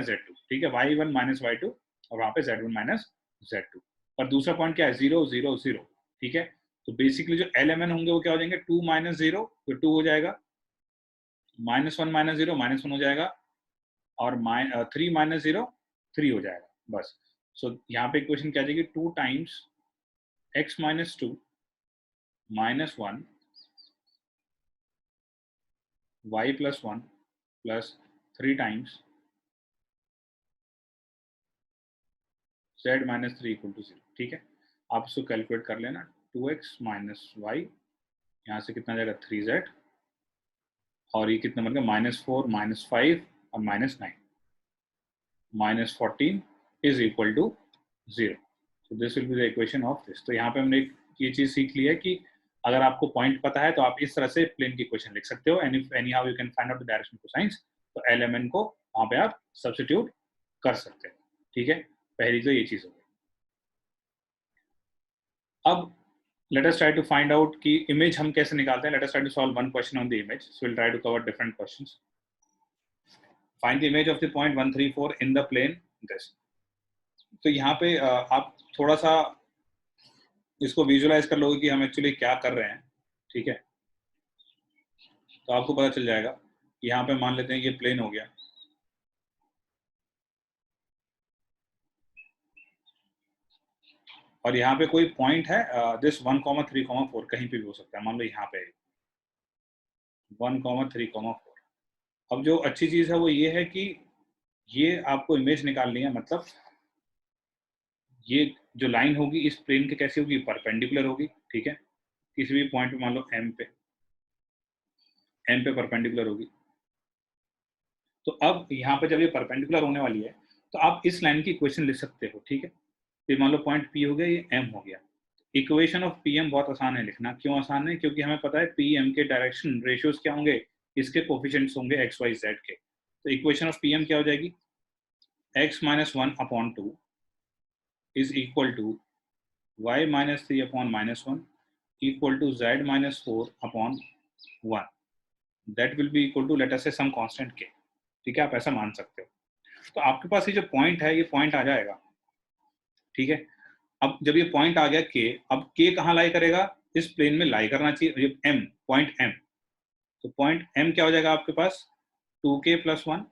- z2। ठीक है, y1 - y2 और वहां पे z1 - z2। और दूसरा पॉइंट क्या है 0 0 0। ठीक है, तो बेसिकली जो LMN होंगे वो क्या हो जाएंगे 2 - 0 तो 2 हो जाएगा, -1 - 0 -1 हो जाएगा और 3 - 0 3 हो जाएगा बस। सो यहाँ पे इक्वेशन क्या आ जाएगी 2 times x - 2 -1 y + 1 plus 3 times z - 3 = 0। ठीक है, आप इसको कैलकुलेट कर लेना 2x - y, यहाँ से कितना जाएगा 3z और ये कितना बन गया -4 -5 और -9 -14 is equal to 0। So this will be the equation of this. तो यहाँ पे हमने ये चीज सीख ली है कि अगर आपको पॉइंट पता है तो आप इस तरह से प्लेन की इक्वेशन लिख सकते हो, and if any how you can find out the direction cosines, तो एलएमएन को वहां पे आप सब्स्टिट्यूट कर सकते हो। ठीक है, पहली तो ये चीज हो गई। अब let us try to find out कि इमेज हम कैसे निकालते हैं। let us try to solve one question on the image, so we'll try to cover different questions। find the image of the point 1, 3, 4 in the plane this। तो यहाँ पे आप थोड़ा सा इसको विजुअलाइज कर लोगे कि हम एक्चुअली क्या कर रहे हैं, ठीक है, तो आपको पता चल जाएगा। यहाँ पे मान लेते हैं ये प्लेन हो गया, और यहाँ पे कोई पॉइंट है दिस 1,3,4 कहीं पे भी हो सकता है, मान लो यहाँ पे 1,3,4। अब जो अच्छी चीज है वो ये है कि ये आपको इमेज निकालनी है, मतलब ये जो लाइन होगी इस प्लेन के कैसी होगी, परपेंडिकुलर होगी, ठीक है, किसी भी पॉइंट पे मान लो एम पे परपेंडिकुलर होगी। तो अब यहाँ पे जब ये परपेंडिकुलर होने वाली है तो आप इस लाइन की इक्वेशन लिख सकते हो, ठीक है। तो मान लो पॉइंट पी हो गया, ये एम हो गया। इक्वेशन ऑफ पी एम बहुत आसान है लिखना। क्यों आसान है? क्योंकि हमें पता है पी एम के डायरेक्शन रेशियोज क्या होंगे, इसके कोफिशिएंट्स होंगे एक्स वाई जेड के। तो इक्वेशन ऑफ पी एम क्या हो जाएगी, x minus 1/2 is equal to y minus 3/-1 equal to z minus 4/1। That will be equal to let us say some constant k, ठीक है, आप ऐसा मान सकते हो। तो आपके पास ये जो पॉइंट है ये पॉइंट आ जाएगा, ठीक है। अब जब ये पॉइंट आ गया k, अब k कहाँ लाई करेगा, इस प्लेन में लाई करना चाहिए, ये m पॉइंट m। तो पॉइंट m क्या हो जाएगा आपके पास, 2k+1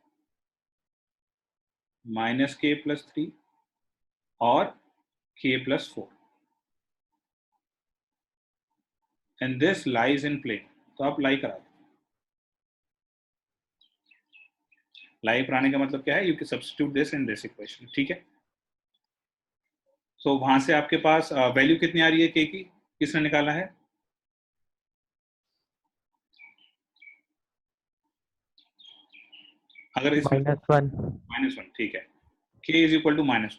माइनस k+3 और k+4 and this lies in plane. तो आप लाई करा दो। लाई कराने का मतलब क्या है, you can substitute this in this equation, ठीक है। सो वहां से आपके पास वैल्यू कितनी आ रही है k की, किसने निकाला है, अगर इसमें -1, ठीक है, k is equal to -1,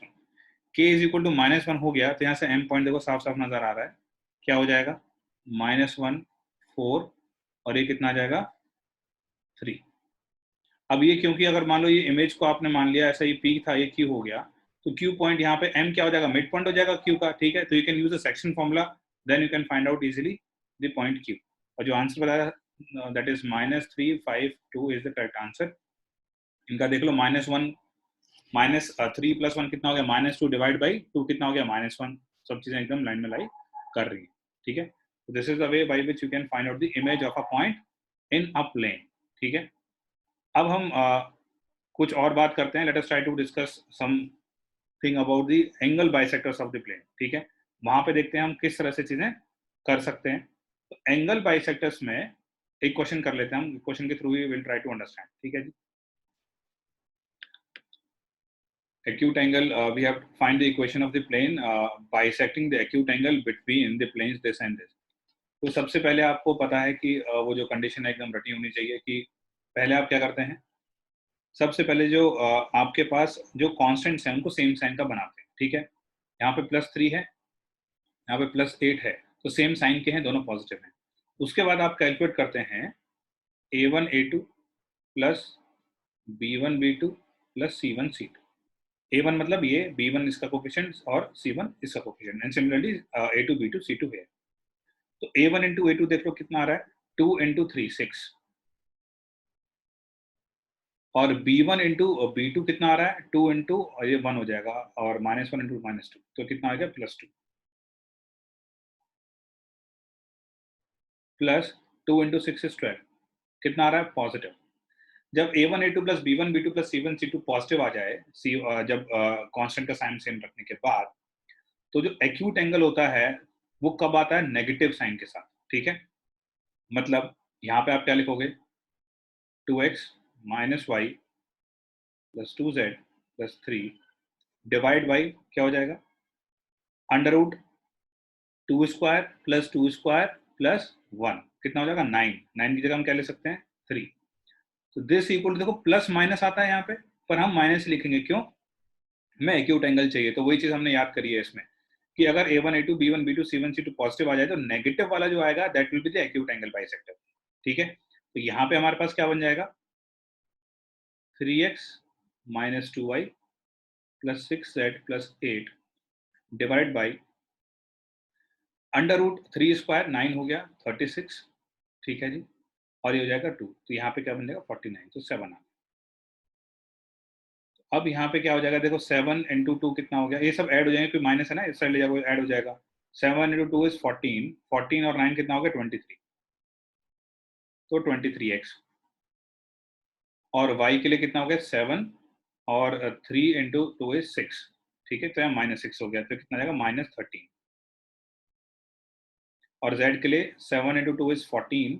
k is equal to -1 हो गया तो यहाँ से m पॉइंट देखो साफ साफ नजर आ रहा है, क्या हो जाएगा, -1 4 और ये कितना आ जाएगा 3। अब ये क्योंकि अगर मान लो ये इमेज को आपने मान लिया ऐसा, ये p था ये q हो गया, तो q पॉइंट यहाँ पे m क्या हो जाएगा, मिड पॉइंट हो जाएगा q का, ठीक है। तो you can use the section formula, then you can find out easily the point q। और जो आंसर बताया that is -352 is the correct answer. इनका देख लो, -1 -3+1 कितना हो गया, -2 डिवाइड बाई 2 कितना हो गया, -1। सब चीजें एकदम लाइन में लाई कर रही है, ठीक है। This is the way by which you can find out the image of a point in a plane, ठीक है। अब हम कुछ और बात करते हैं। Let us try to discuss something about the angle bisectors of the plane, ठीक है। वहां पे देखते हैं हम किस तरह से चीजें कर सकते हैं। तो एंगल बाइसेक्टर्स में एक क्वेश्चन कर लेते हैं हम, क्वेश्चन के through we will try to understand, ठीक है जी। Acute angle, we have to find the equation of the plane bisecting the acute angle between the planes this and this। तो सबसे पहले आपको पता है कि वो जो कंडीशन है एकदम रटी होनी चाहिए कि पहले आप क्या करते हैं, सबसे पहले जो आपके पास जो कॉन्स्टेंट्स हैं उनको सेम साइन का बनाते हैं, ठीक है। यहाँ पे +3 है, यहाँ पे +8 है, तो सेम साइन के हैं, दोनों पॉजिटिव हैं। उसके बाद आप कैलकुलेट करते हैं a1 a2 plus b1 b2 plus c1 c2। A1 मतलब ये, B1 इसका कोफिशिएंट और C1 इसका coefficient, and similarly A2 B2 C2 है। तो A1 इंटू A2 देख लो कितना आ रहा है, 2 इंटू 3 6, और B1 इंटू B2 कितना आ रहा है, 2 इंटू ये 1 हो जाएगा, और -1 इंटू -2 तो कितना आ गया, +2, प्लस 2 इंटू 6 इज 12, कितना आ रहा है, पॉजिटिव। जब A1 A2 plus B1 B2 plus C1 C2 positive आ जाए, जब कांस्टेंट का साइन सेम रखने के बाद, तो जो एक्यूट एंगल होता है वो कब आता है, नेगेटिव साइन के साथ, ठीक है। मतलब यहाँ पे आप क्या लिखोगे, 2x माइनस Y plus 2z plus 3 divide by क्या हो जाएगा, अंडर रूट 2² प्लस 2² प्लस 1 कितना हो जाएगा, 9। 9 की जगह हम क्या ले सकते हैं, 3। तो दिस इक्वल, देखो प्लस माइनस आता है यहाँ पे, पर हम माइनस लिखेंगे, क्यों, हमें एक्यूट एंगल चाहिए। तो वही चीज हमने याद करी है इसमें कि अगर A1 A2 B1 B2 C1 C2 positive आ जाए तो नेगेटिव वाला जो आएगा that will be the acute angle bisector, ठीक है। तो यहाँ पे हमारे पास क्या बन जाएगा, 3x minus 2y plus 6z plus 8 divide by under root 3² 9 हो गया 36, ठीक है जी, और ये हो जाएगा 2, तो यहाँ पे क्या बन जाएगा 49, तो 7 आ गया। अब यहाँ पे क्या हो जाएगा, देखो 7 इंटू 2 कितना हो गया, ये सब ऐड हो जाएंगे, कोई माइनस है ना, इस साइड ले जाओगे ऐड हो जाएगा, 7 into 2 is 14, 14 और 9 कितना हो गया 23, तो 23x, और y के लिए कितना हो गया 7 और 3 into 2 is 6, ठीक है, तो यहाँ -6 हो गया, तो कितना जाएगा -13, और z के लिए 7 into 2 is 14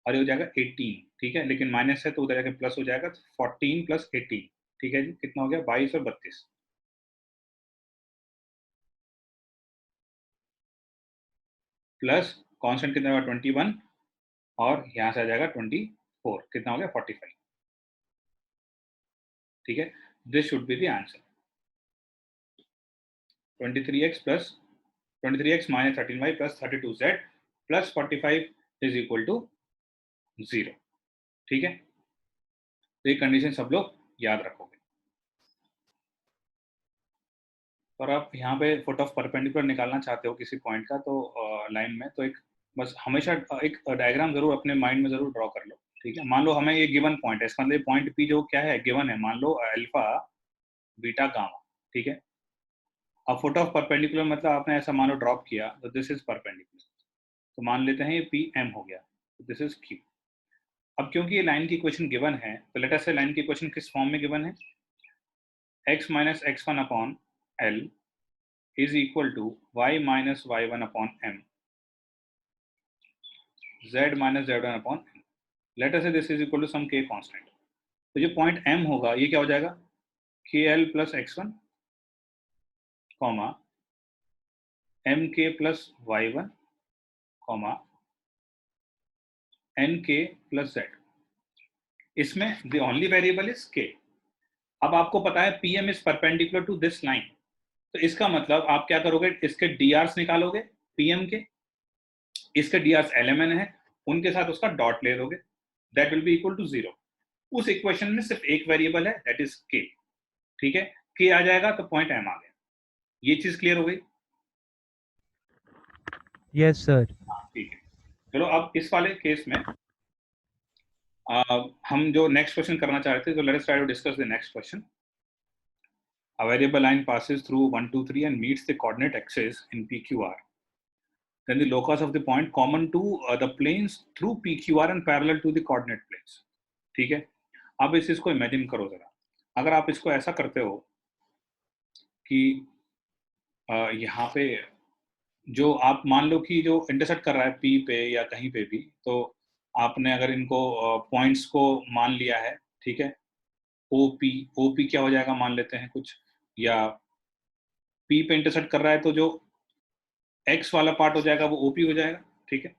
और ये हो जाएगा 18, ठीक है, लेकिन माइनस है तो उधर जाके प्लस हो जाएगा, तो 14 + 18, ठीक है जी, कितना हो गया 22 और 32, प्लस कांस्टेंट कितना होगा 21, और यहाँ से आ जाएगा 24, कितना हो गया 45, ठीक है, this should be the answer. 23x minus 13y plus 32z plus 45 is equal to 0, ठीक है, तो ये कंडीशन सब लोग याद रखोगे। और आप यहाँ पे फुट ऑफ परपेंडिकुलर निकालना चाहते हो किसी पॉइंट का, तो लाइन में, तो एक बस हमेशा एक डायग्राम जरूर अपने माइंड में जरूर ड्रॉ कर लो, ठीक है। मान लो हमें ये गिवन पॉइंट है, इसका मतलब पॉइंट पी जो क्या है गिवन है, मान लो अल्फा बीटा गामा, ठीक है। अब फुट ऑफ परपेंडिकुलर मतलब आपने ऐसा मान लो ड्रॉप किया, तो दिस इज परपेंडिकुलर, तो मान लेते हैं ये पी एम हो गया, तो दिस इज क्यू। अब क्योंकि ये लाइन की इक्वेशन गिवन है, तो लेट अस से लाइन की इक्वेशन किस फॉर्म में गिवन है, x minus x1 upon L is equal to y minus y1 upon m, z minus z1 upon m. Let us say this is equal to some k constant. तो जो point m होगा ये क्या हो जाएगा, kl plus x1 comma mk plus y1 comma nk plus z। इसमें the only variable is k। अब आपको पता है pm is perpendicular to this line, तो इसका मतलब आप क्या करोगे, इसके drs निकालोगे pm के, इसके drs lmn है, उनके साथ उसका डॉट ले दोगे, that will be equal to 0। उस इक्वेशन में सिर्फ एक वेरिएबल है, दैट इज k, ठीक है, k आ जाएगा तो पॉइंट m आ गया। ये चीज क्लियर हो गई? Yes sir. ठीक है, चलो अब इस वाले केस में हम जो नेक्स्ट क्वेश्चन करना चाह रहे थे, तो let us try to discuss the next question. A variable line passes through 1, 2, 3 and meets the coordinate axis in PQR. Then the locus of the point common to the planes through PQR and parallel to the coordinate planes, ठीक है। अब इस इसको imagine करो जरा, अगर आप इसको ऐसा करते हो कि यहाँ पे जो आप मान लो कि जो इंटरसेक्ट कर रहा है पी पे या कहीं पे भी, तो आपने अगर इनको पॉइंट्स को मान लिया है, ठीक है, ओपी क्या हो जाएगा मान लेते हैं कुछ, या पी पे इंटरसेक्ट कर रहा है तो जो एक्स वाला पार्ट हो जाएगा वो ओपी हो जाएगा, ठीक है।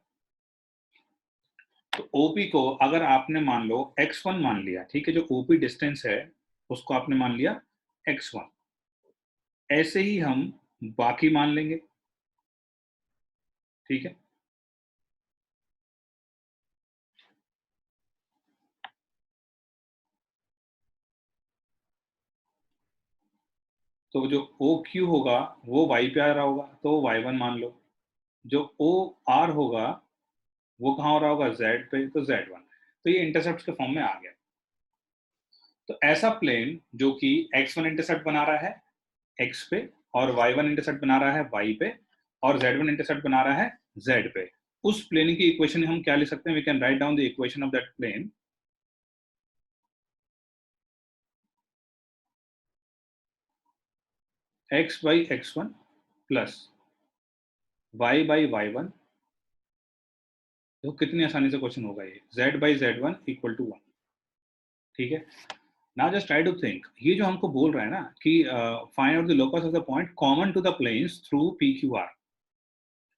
तो ओपी को अगर आपने मान लो x1 मान लिया, ठीक है, जो ओपी डिस्टेंस है उसको आपने मान लिया x1, ऐसे ही हम बाकी मान लेंगे, ठीक है। तो जो ओ क्यू होगा वो y पे आ रहा होगा तो y1 मान लो, जो ओ आर होगा वो कहाँ हो रहा होगा z पे, तो z1। तो ये इंटरसेप्ट के फॉर्म में आ गया। तो ऐसा प्लेन जो कि x1 इंटरसेप्ट बना रहा है x पे, और y1 इंटरसेप्ट बना रहा है y पे, और z1 इंटरसेप्ट बना रहा है z पे, उस प्लेन की इक्वेशन हम क्या लिख सकते हैं, we can write down the equation of that plane x by x1 plus y by y1, तो कितनी आसानी से क्वेश्चन होगा ये, z by z1 equal to 1, ठीक है। Now just try to think, ये जो हमको बोल रहा है ना कि find out the locus of the point common to the planes through PQR,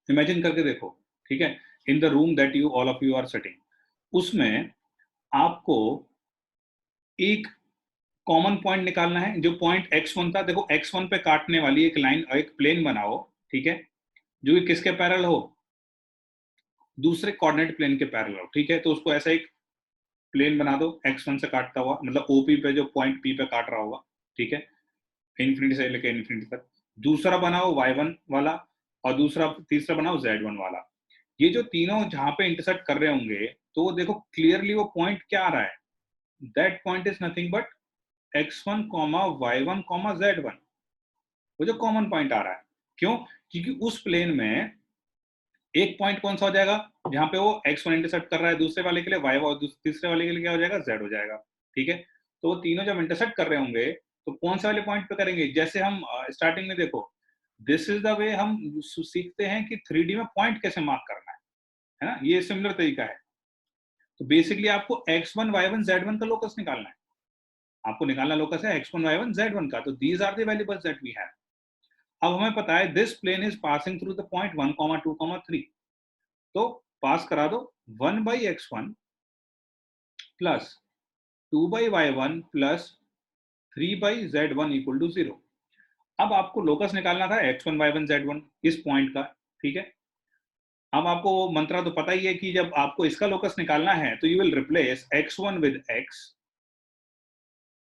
imagine करके देखो, ठीक है, in the room that you all of you are sitting, उसमें आपको एक कॉमन पॉइंट निकालना है, जो पॉइंट x1 था, देखो x1 पे काटने वाली एक लाइन, एक प्लेन बनाओ, ठीक है, जो कि किसके पैरेलल हो, दूसरे कोऑर्डिनेट प्लेन के पैरेलल हो, ठीक है। तो उसको ऐसा एक प्लेन बना दो x1 से काटता हुआ, मतलब OP पे जो पॉइंट P पे काट रहा होगा, ठीक है, इन्फिनिटी से लेकर इन्फिनिटी तक। दूसरा बनाओ y1 वाला, और तीसरा बनाओ z1 वाला। ये जो तीनों जहां पे इंटरसेक्ट कर रहे होंगे, तो देखो क्लियरली वो पॉइंट क्या आ रहा है, that point is nothing but x1, y1, z1, वो जो कॉमन पॉइंट आ रहा है। क्यों? क्योंकि उस प्लेन में एक पॉइंट कौन सा हो जाएगा जहां पे वो x1 इंटरसेक्ट कर रहा है, दूसरे वाले के लिए y और तीसरे वाले के लिए क्या हो जाएगा z हो जाएगा, ठीक है। तो वो तीनों जब इंटरसेक्ट कर रहे होंगे तो कौन से वाले पॉइंट पे करेंगे, जैसे हम स्टार्टिंग में देखो, दिस इज द वे हम सीखते हैं कि 3D में पॉइंट कैसे मार्क करना है ना, ये सिमिलर तरीका है। तो बेसिकली आपको x1 y1 z1 का लोकस निकालना है, आपको निकालना लोकस है x1 y1 z1 का। तो these are the variables that we have. अब हमें पता है this plane is passing through the point 1, 2, 3, तो पास करा दो 1/x1 plus 2/y1 plus 3/z1 equal to 0। अब आपको लोकस निकालना था x1 y1 z1 इस पॉइंट का, ठीक है। अब आपको मंत्रा तो पता ही है कि जब आपको इसका लोकस निकालना है तो you will replace x1 with x,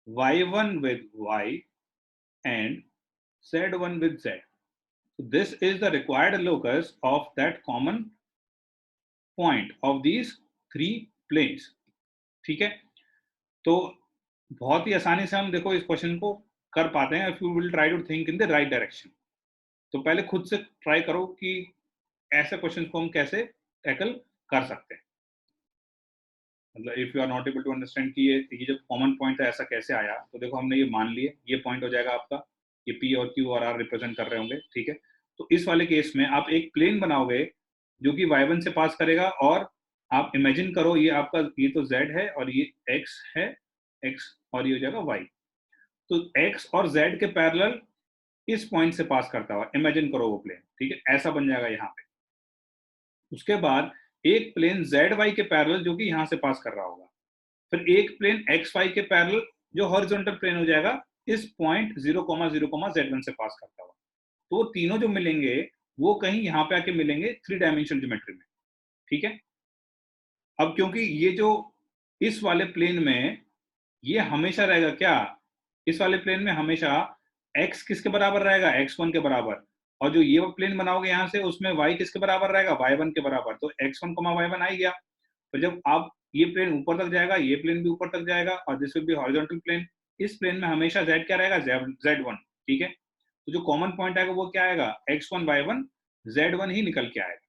y1 with y and z1 with z। This is the required locus of that common point of these 3 planes, ठीक है। तो बहुत ही आसानी से हम देखो इस क्वेश्चन को कर पाते हैं, if you will try to think in the right direction. तो पहले खुद से ट्राई करो कि ऐसे क्वेश्चन को हम कैसे टैकल कर सकते हैं। मतलब if you are not able to understand कि ये जो कॉमन पॉइंट है ऐसा कैसे आया, तो देखो हमने ये मान लिए, ये पॉइंट हो जाएगा आपका, ये P और Q और R रिप्रेजेंट कर रहे होंगे, ठीक है। तो इस वाले केस में आप एक प्लेन बनाओगे जो कि y1 से पास करेगा, और आप इमेजिन करो ये आपका, ये तो z है और ये x है, x और ये हो जाएगा y। तो x और z के पैरेलल इस पॉइंट से पास करता हुआ इमेजिन करो वो प्लेन, ठीक है, ऐसा बन जाएगा यहाँ पे। उसके बाद एक प्लेन जेड वाई के पैरेलल जो कि यहां से पास कर रहा होगा, फिर एक प्लेन एक्स वाई के पैरेलल जो हॉरिजॉन्टल प्लेन हो जाएगा इस पॉइंट 0,0,z1 से पास करता हुआ। तो तीनों जो मिलेंगे वो कहीं यहाँ पे आके मिलेंगे 3 डायमेंशनल ज्योमेट्री में, ठीक है। अब क्योंकि ये जो इस वाले प्लेन में ये हमेशा रहेगा क्या, इस वाले प्लेन में हमेशा x किसके बराबर रहेगा, x1 के बराबर, और जो ये प्लेन बनाओगे यहाँ से उसमें y किसके बराबर रहेगा, y1 के बराबर। तो x1, y1 आ ही गया। तो जब आप ये प्लेन ऊपर तक जाएगा, ये प्लेन भी ऊपर तक जाएगा, और this will be horizontal plane. इस प्लेन में हमेशा z क्या रहेगा, z1, ठीक है। तो जो कॉमन पॉइंट आएगा वो क्या आएगा, x1 y1 z1 ही निकल के आएगा।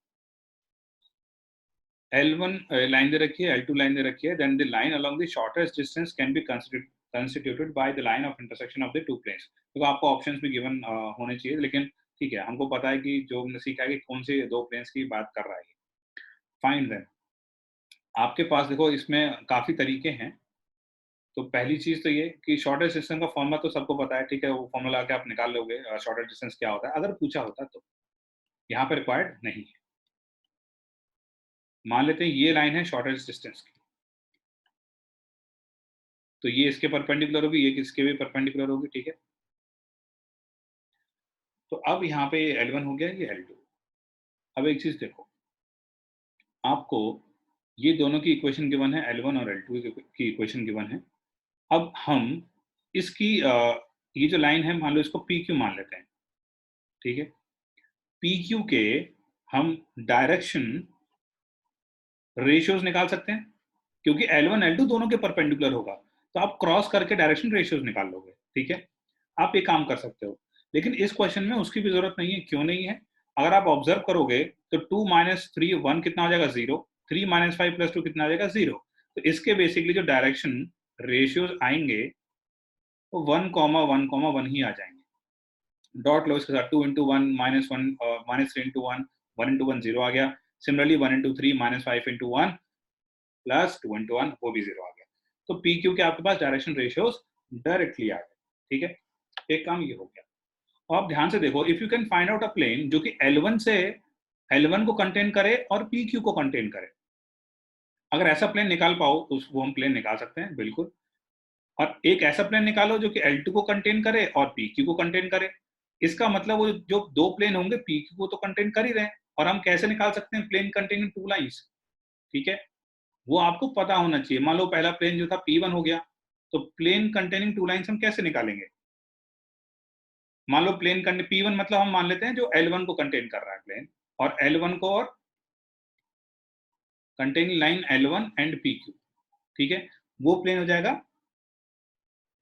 L1 लाइन दे रखी है, L2 लाइन दे रखी है, then the line along the shortest distance can be constituted by the line of intersection of the two planes। तो आपको ऑप्शंस भी गिवन होने चाहिए, लेकिन ठीक है, हमको पता है कि जो हमने सीखा है कि कौन से दो प्लेन्स की बात कर रहा है। Find them. आपके पास देखो इसमें काफी तरीके हैं। तो पहली चीज तो ये कि शॉर्टेस्ट डिस्टेंस का फॉर्मूला तो सबको पता है, ठीक है, वो फॉर्मूला आके आप निकाल लोगे शॉर्टेस्ट डिस्टेंस क्या होता है, अगर पूछा होता तो। यहाँ पे रिक्वायर्ड नहीं है। मान लेते हैं ये लाइन है शॉर्टेस्ट डिस्टेंस की, तो ये इसके परपेंडिकुलर होगी, ये किसके भी परपेंडिकुलर होगी, ठीक है। तो अब यहाँ पे L1 हो गया, ये L2। अब एक चीज देखो, आपको ये दोनों की इक्वेशन गिवन है, L1 और L2 की इक्वेशन गिवन है। अब हम इसकी ये जो लाइन है मान लो इसको PQ मान लेते हैं, ठीक है। PQ के हम डायरेक्शन रेशियोज निकाल सकते हैं, क्योंकि L1 L2 दोनों के परपेंडिकुलर होगा, तो आप क्रॉस करके डायरेक्शन रेशियोज निकाल लोगे, ठीक है। आप ये काम कर सकते हो, लेकिन इस क्वेश्चन में उसकी भी जरूरत नहीं है। क्यों नहीं है, अगर आप ऑब्जर्व करोगे तो 2 - 3 1 कितना हो जाएगा, 0। 3 - 5 + 2 कितना आ जाएगा, 0। तो इसके बेसिकली जो डायरेक्शन रेशियोज आएंगे वो 1,1,1 ही आ जाएंगे। डॉट लो इसके साथ, 2 × 1 -1 -3 × 1 1 × 1 0 आ गया। सिमिलरली 1 × 3 -5 × 1 प्लस 2 × 1 वो भी 0 आ गया। तो पी क्यू के आपके पास डायरेक्शन रेशियोज डायरेक्टली आ गए, ठीक है। एक काम ये हो गया। और आप ध्यान से देखो, if you can find out a plane जो कि L1 से L1 को कंटेन करे और PQ को कंटेन करे, अगर ऐसा प्लेन निकाल पाओ तो वो हम प्लेन निकाल सकते हैं बिल्कुल। और एक ऐसा प्लेन निकालो जो कि L2 को कंटेन करे और PQ को कंटेन करे। इसका मतलब वो जो दो प्लेन होंगे PQ को तो कंटेन कर ही रहे हैं। और हम कैसे निकाल सकते हैं प्लेन कंटेनिंग टू लाइंस, ठीक है, वो आपको पता होना चाहिए। मान लो पहला प्लेन जो था P1 हो गया, तो प्लेन कंटेनिंग टू लाइंस हम कैसे निकालेंगे। मान लो प्लेन P1 मतलब हम मान लेते हैं जो L1 को कंटेन कर रहा है प्लेन, और L1 को और containing line L1 and PQ, ठीक है, वो प्लेन हो जाएगा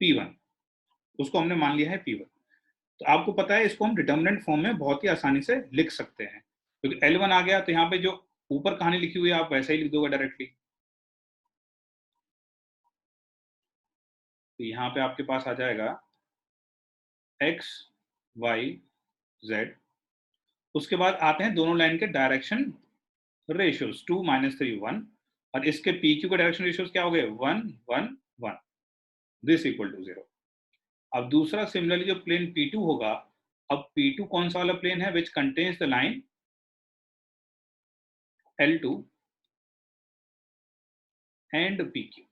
P1। उसको हमने मान लिया है P1। तो आपको पता है इसको हम डिटर्मिनेंट फॉर्म में बहुत ही आसानी से लिख सकते हैं, क्योंकि L1 आ गया तो यहाँ पे जो ऊपर कहानी लिखी हुई है आप वैसे ही लिख दोगे डायरेक्टली। तो यहाँ पे आपके पास आ जाएगा x y z, उसके बाद आते हैं दोनों लाइन के डायरेक्शन रेशियोज 2 -3 1, और इसके पी क्यू के डायरेक्शन रेशियोज क्या हो गए 1 1 1, दिस इक्वल टू 0। अब दूसरा सिमिलरली जो प्लेन P2 होगा, अब P2 कौन सा वाला प्लेन है which contains the line L2 and PQ,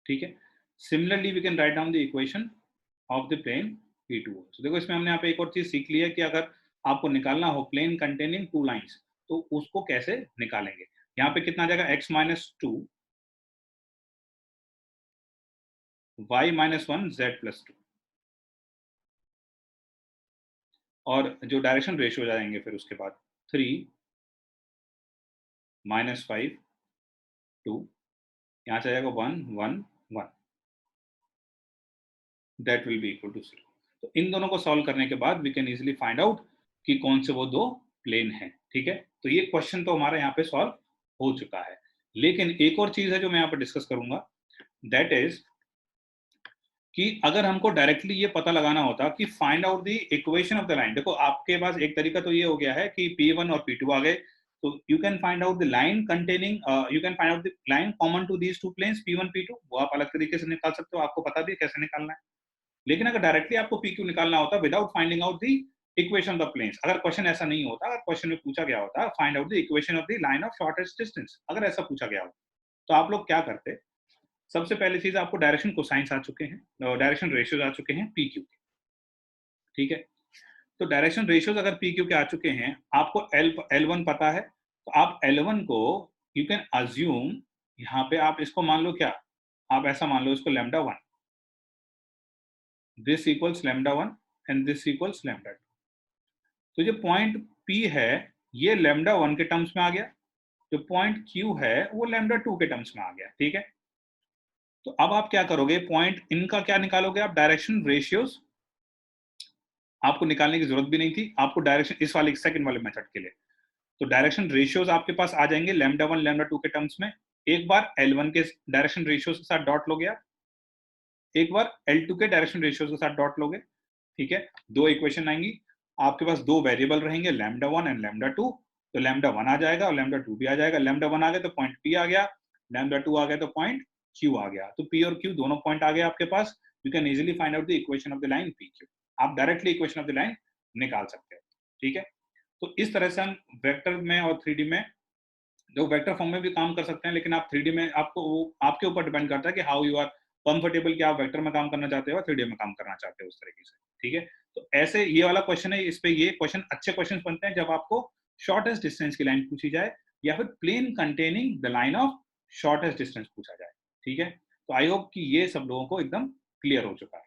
ठीक है। Similarly we can write down the equation of the plane P2। तो देखो इसमें हमने यहाँ पे एक और चीज सीख ली है कि अगर आपको निकालना हो प्लेन कंटेनिंग टू लाइंस तो उसको कैसे निकालेंगे। यहाँ पे कितना आ जाएगा x -2 y -1 z +2, और जो डायरेक्शन रेशियो जाएंगे फिर उसके बाद 3 -5 2, यहाँ से जाएगा 1 1 1, that will be equal to 0। तो इन दोनों को सॉल्व करने के बाद we can easily find out कि कौन से वो दो प्लेन हैं, ठीक है। तो ये क्वेश्चन तो हमारा यहाँ पे सॉल्व हो चुका है, लेकिन एक और चीज है जो मैं यहाँ पे डिस्कस करूंगा, दैट इज कि अगर हमको डायरेक्टली ये पता लगाना होता कि find out the equation of the line. देखो आपके पास एक तरीका तो ये हो गया है कि P1 और P2 आ गए, तो you can find out the line containing, you can find out the line common to these two planes P1 P2, वो आप अलग तरीके से निकाल सकते हो, आपको पता भी है कैसे निकालना है। लेकिन अगर डायरेक्टली आपको PQ निकालना होता without finding out the equation of the planes, अगर क्वेश्चन ऐसा नहीं होता, अगर क्वेश्चन में पूछा गया होता find out the equation of the line of shortest distance, अगर ऐसा पूछा गया हो तो आप लोग क्या करते। सबसे पहली चीज आपको डायरेक्शन कोसाइंस आ चुके हैं, डायरेक्शन रेशियोज आ चुके हैं PQ के, ठीक है। तो डायरेक्शन रेशियोज अगर PQ के आ चुके हैं, आपको L1 पता है, तो आप L1 को यू कैन अज्यूम, यहाँ पे आप इसको मान लो क्या, आप ऐसा मान लो इसको λ1, this equals λ1 and this equals λ2। तो जो पॉइंट P है ये λ1 के टर्म्स में आ गया, जो पॉइंट Q है वो λ2 के टर्म्स में आ गया, ठीक है। तो अब आप क्या करोगे, पॉइंट इनका क्या निकालोगे आप, डायरेक्शन रेशियोज। आपको निकालने की जरूरत भी नहीं थी, आपको डायरेक्शन इस वाले सेकंड वाले मेथड के लिए, तो डायरेक्शन रेशियोज आपके पास आ जाएंगे λ1 λ2 के टर्म्स में। एक बार L1 के डायरेक्शन रेशियोज के साथ डॉट लोगे आप, एक बार L2 के डायरेक्शन रेशियोज के साथ डॉट लोगे, ठीक है। दो इक्वेशन आएंगी, आपके पास दो वेरिएबल रहेंगे λ1 एंड λ2, तो λ1 आ जाएगा और λ2 भी आ जाएगा। λ1 आ गया तो पॉइंट P आ गया, λ2 आ गया तो पॉइंट Q आ गया, तो P और Q दोनों पॉइंट आ गए आपके पास। You can easily find out the equation of the line PQ, आप directly equation of the line निकाल सकते हो, ठीक है। तो इस तरह से हम वेक्टर में और 3D में, जो वेक्टर फॉर्म में भी काम कर सकते हैं, लेकिन आप 3D में आपको वो आपके ऊपर डिपेंड करता है कि हाउ यू आर कंफर्टेबल, कि आप वेक्टर में काम करना चाहते हो या 3D में काम करना चाहते हो उस तरीके से, ठीक है। तो ऐसे ये वाला क्वेश्चन है, इस पे ये क्वेश्चन अच्छे क्वेश्चन बनते हैं जब आपको शॉर्टेस्ट डिस्टेंस की लाइन पूछी जाए या फिर plane containing the line of shortest distance पूछा जाए, ठीक है। तो आई होप कि ये सब लोगों को एकदम क्लियर हो चुका है।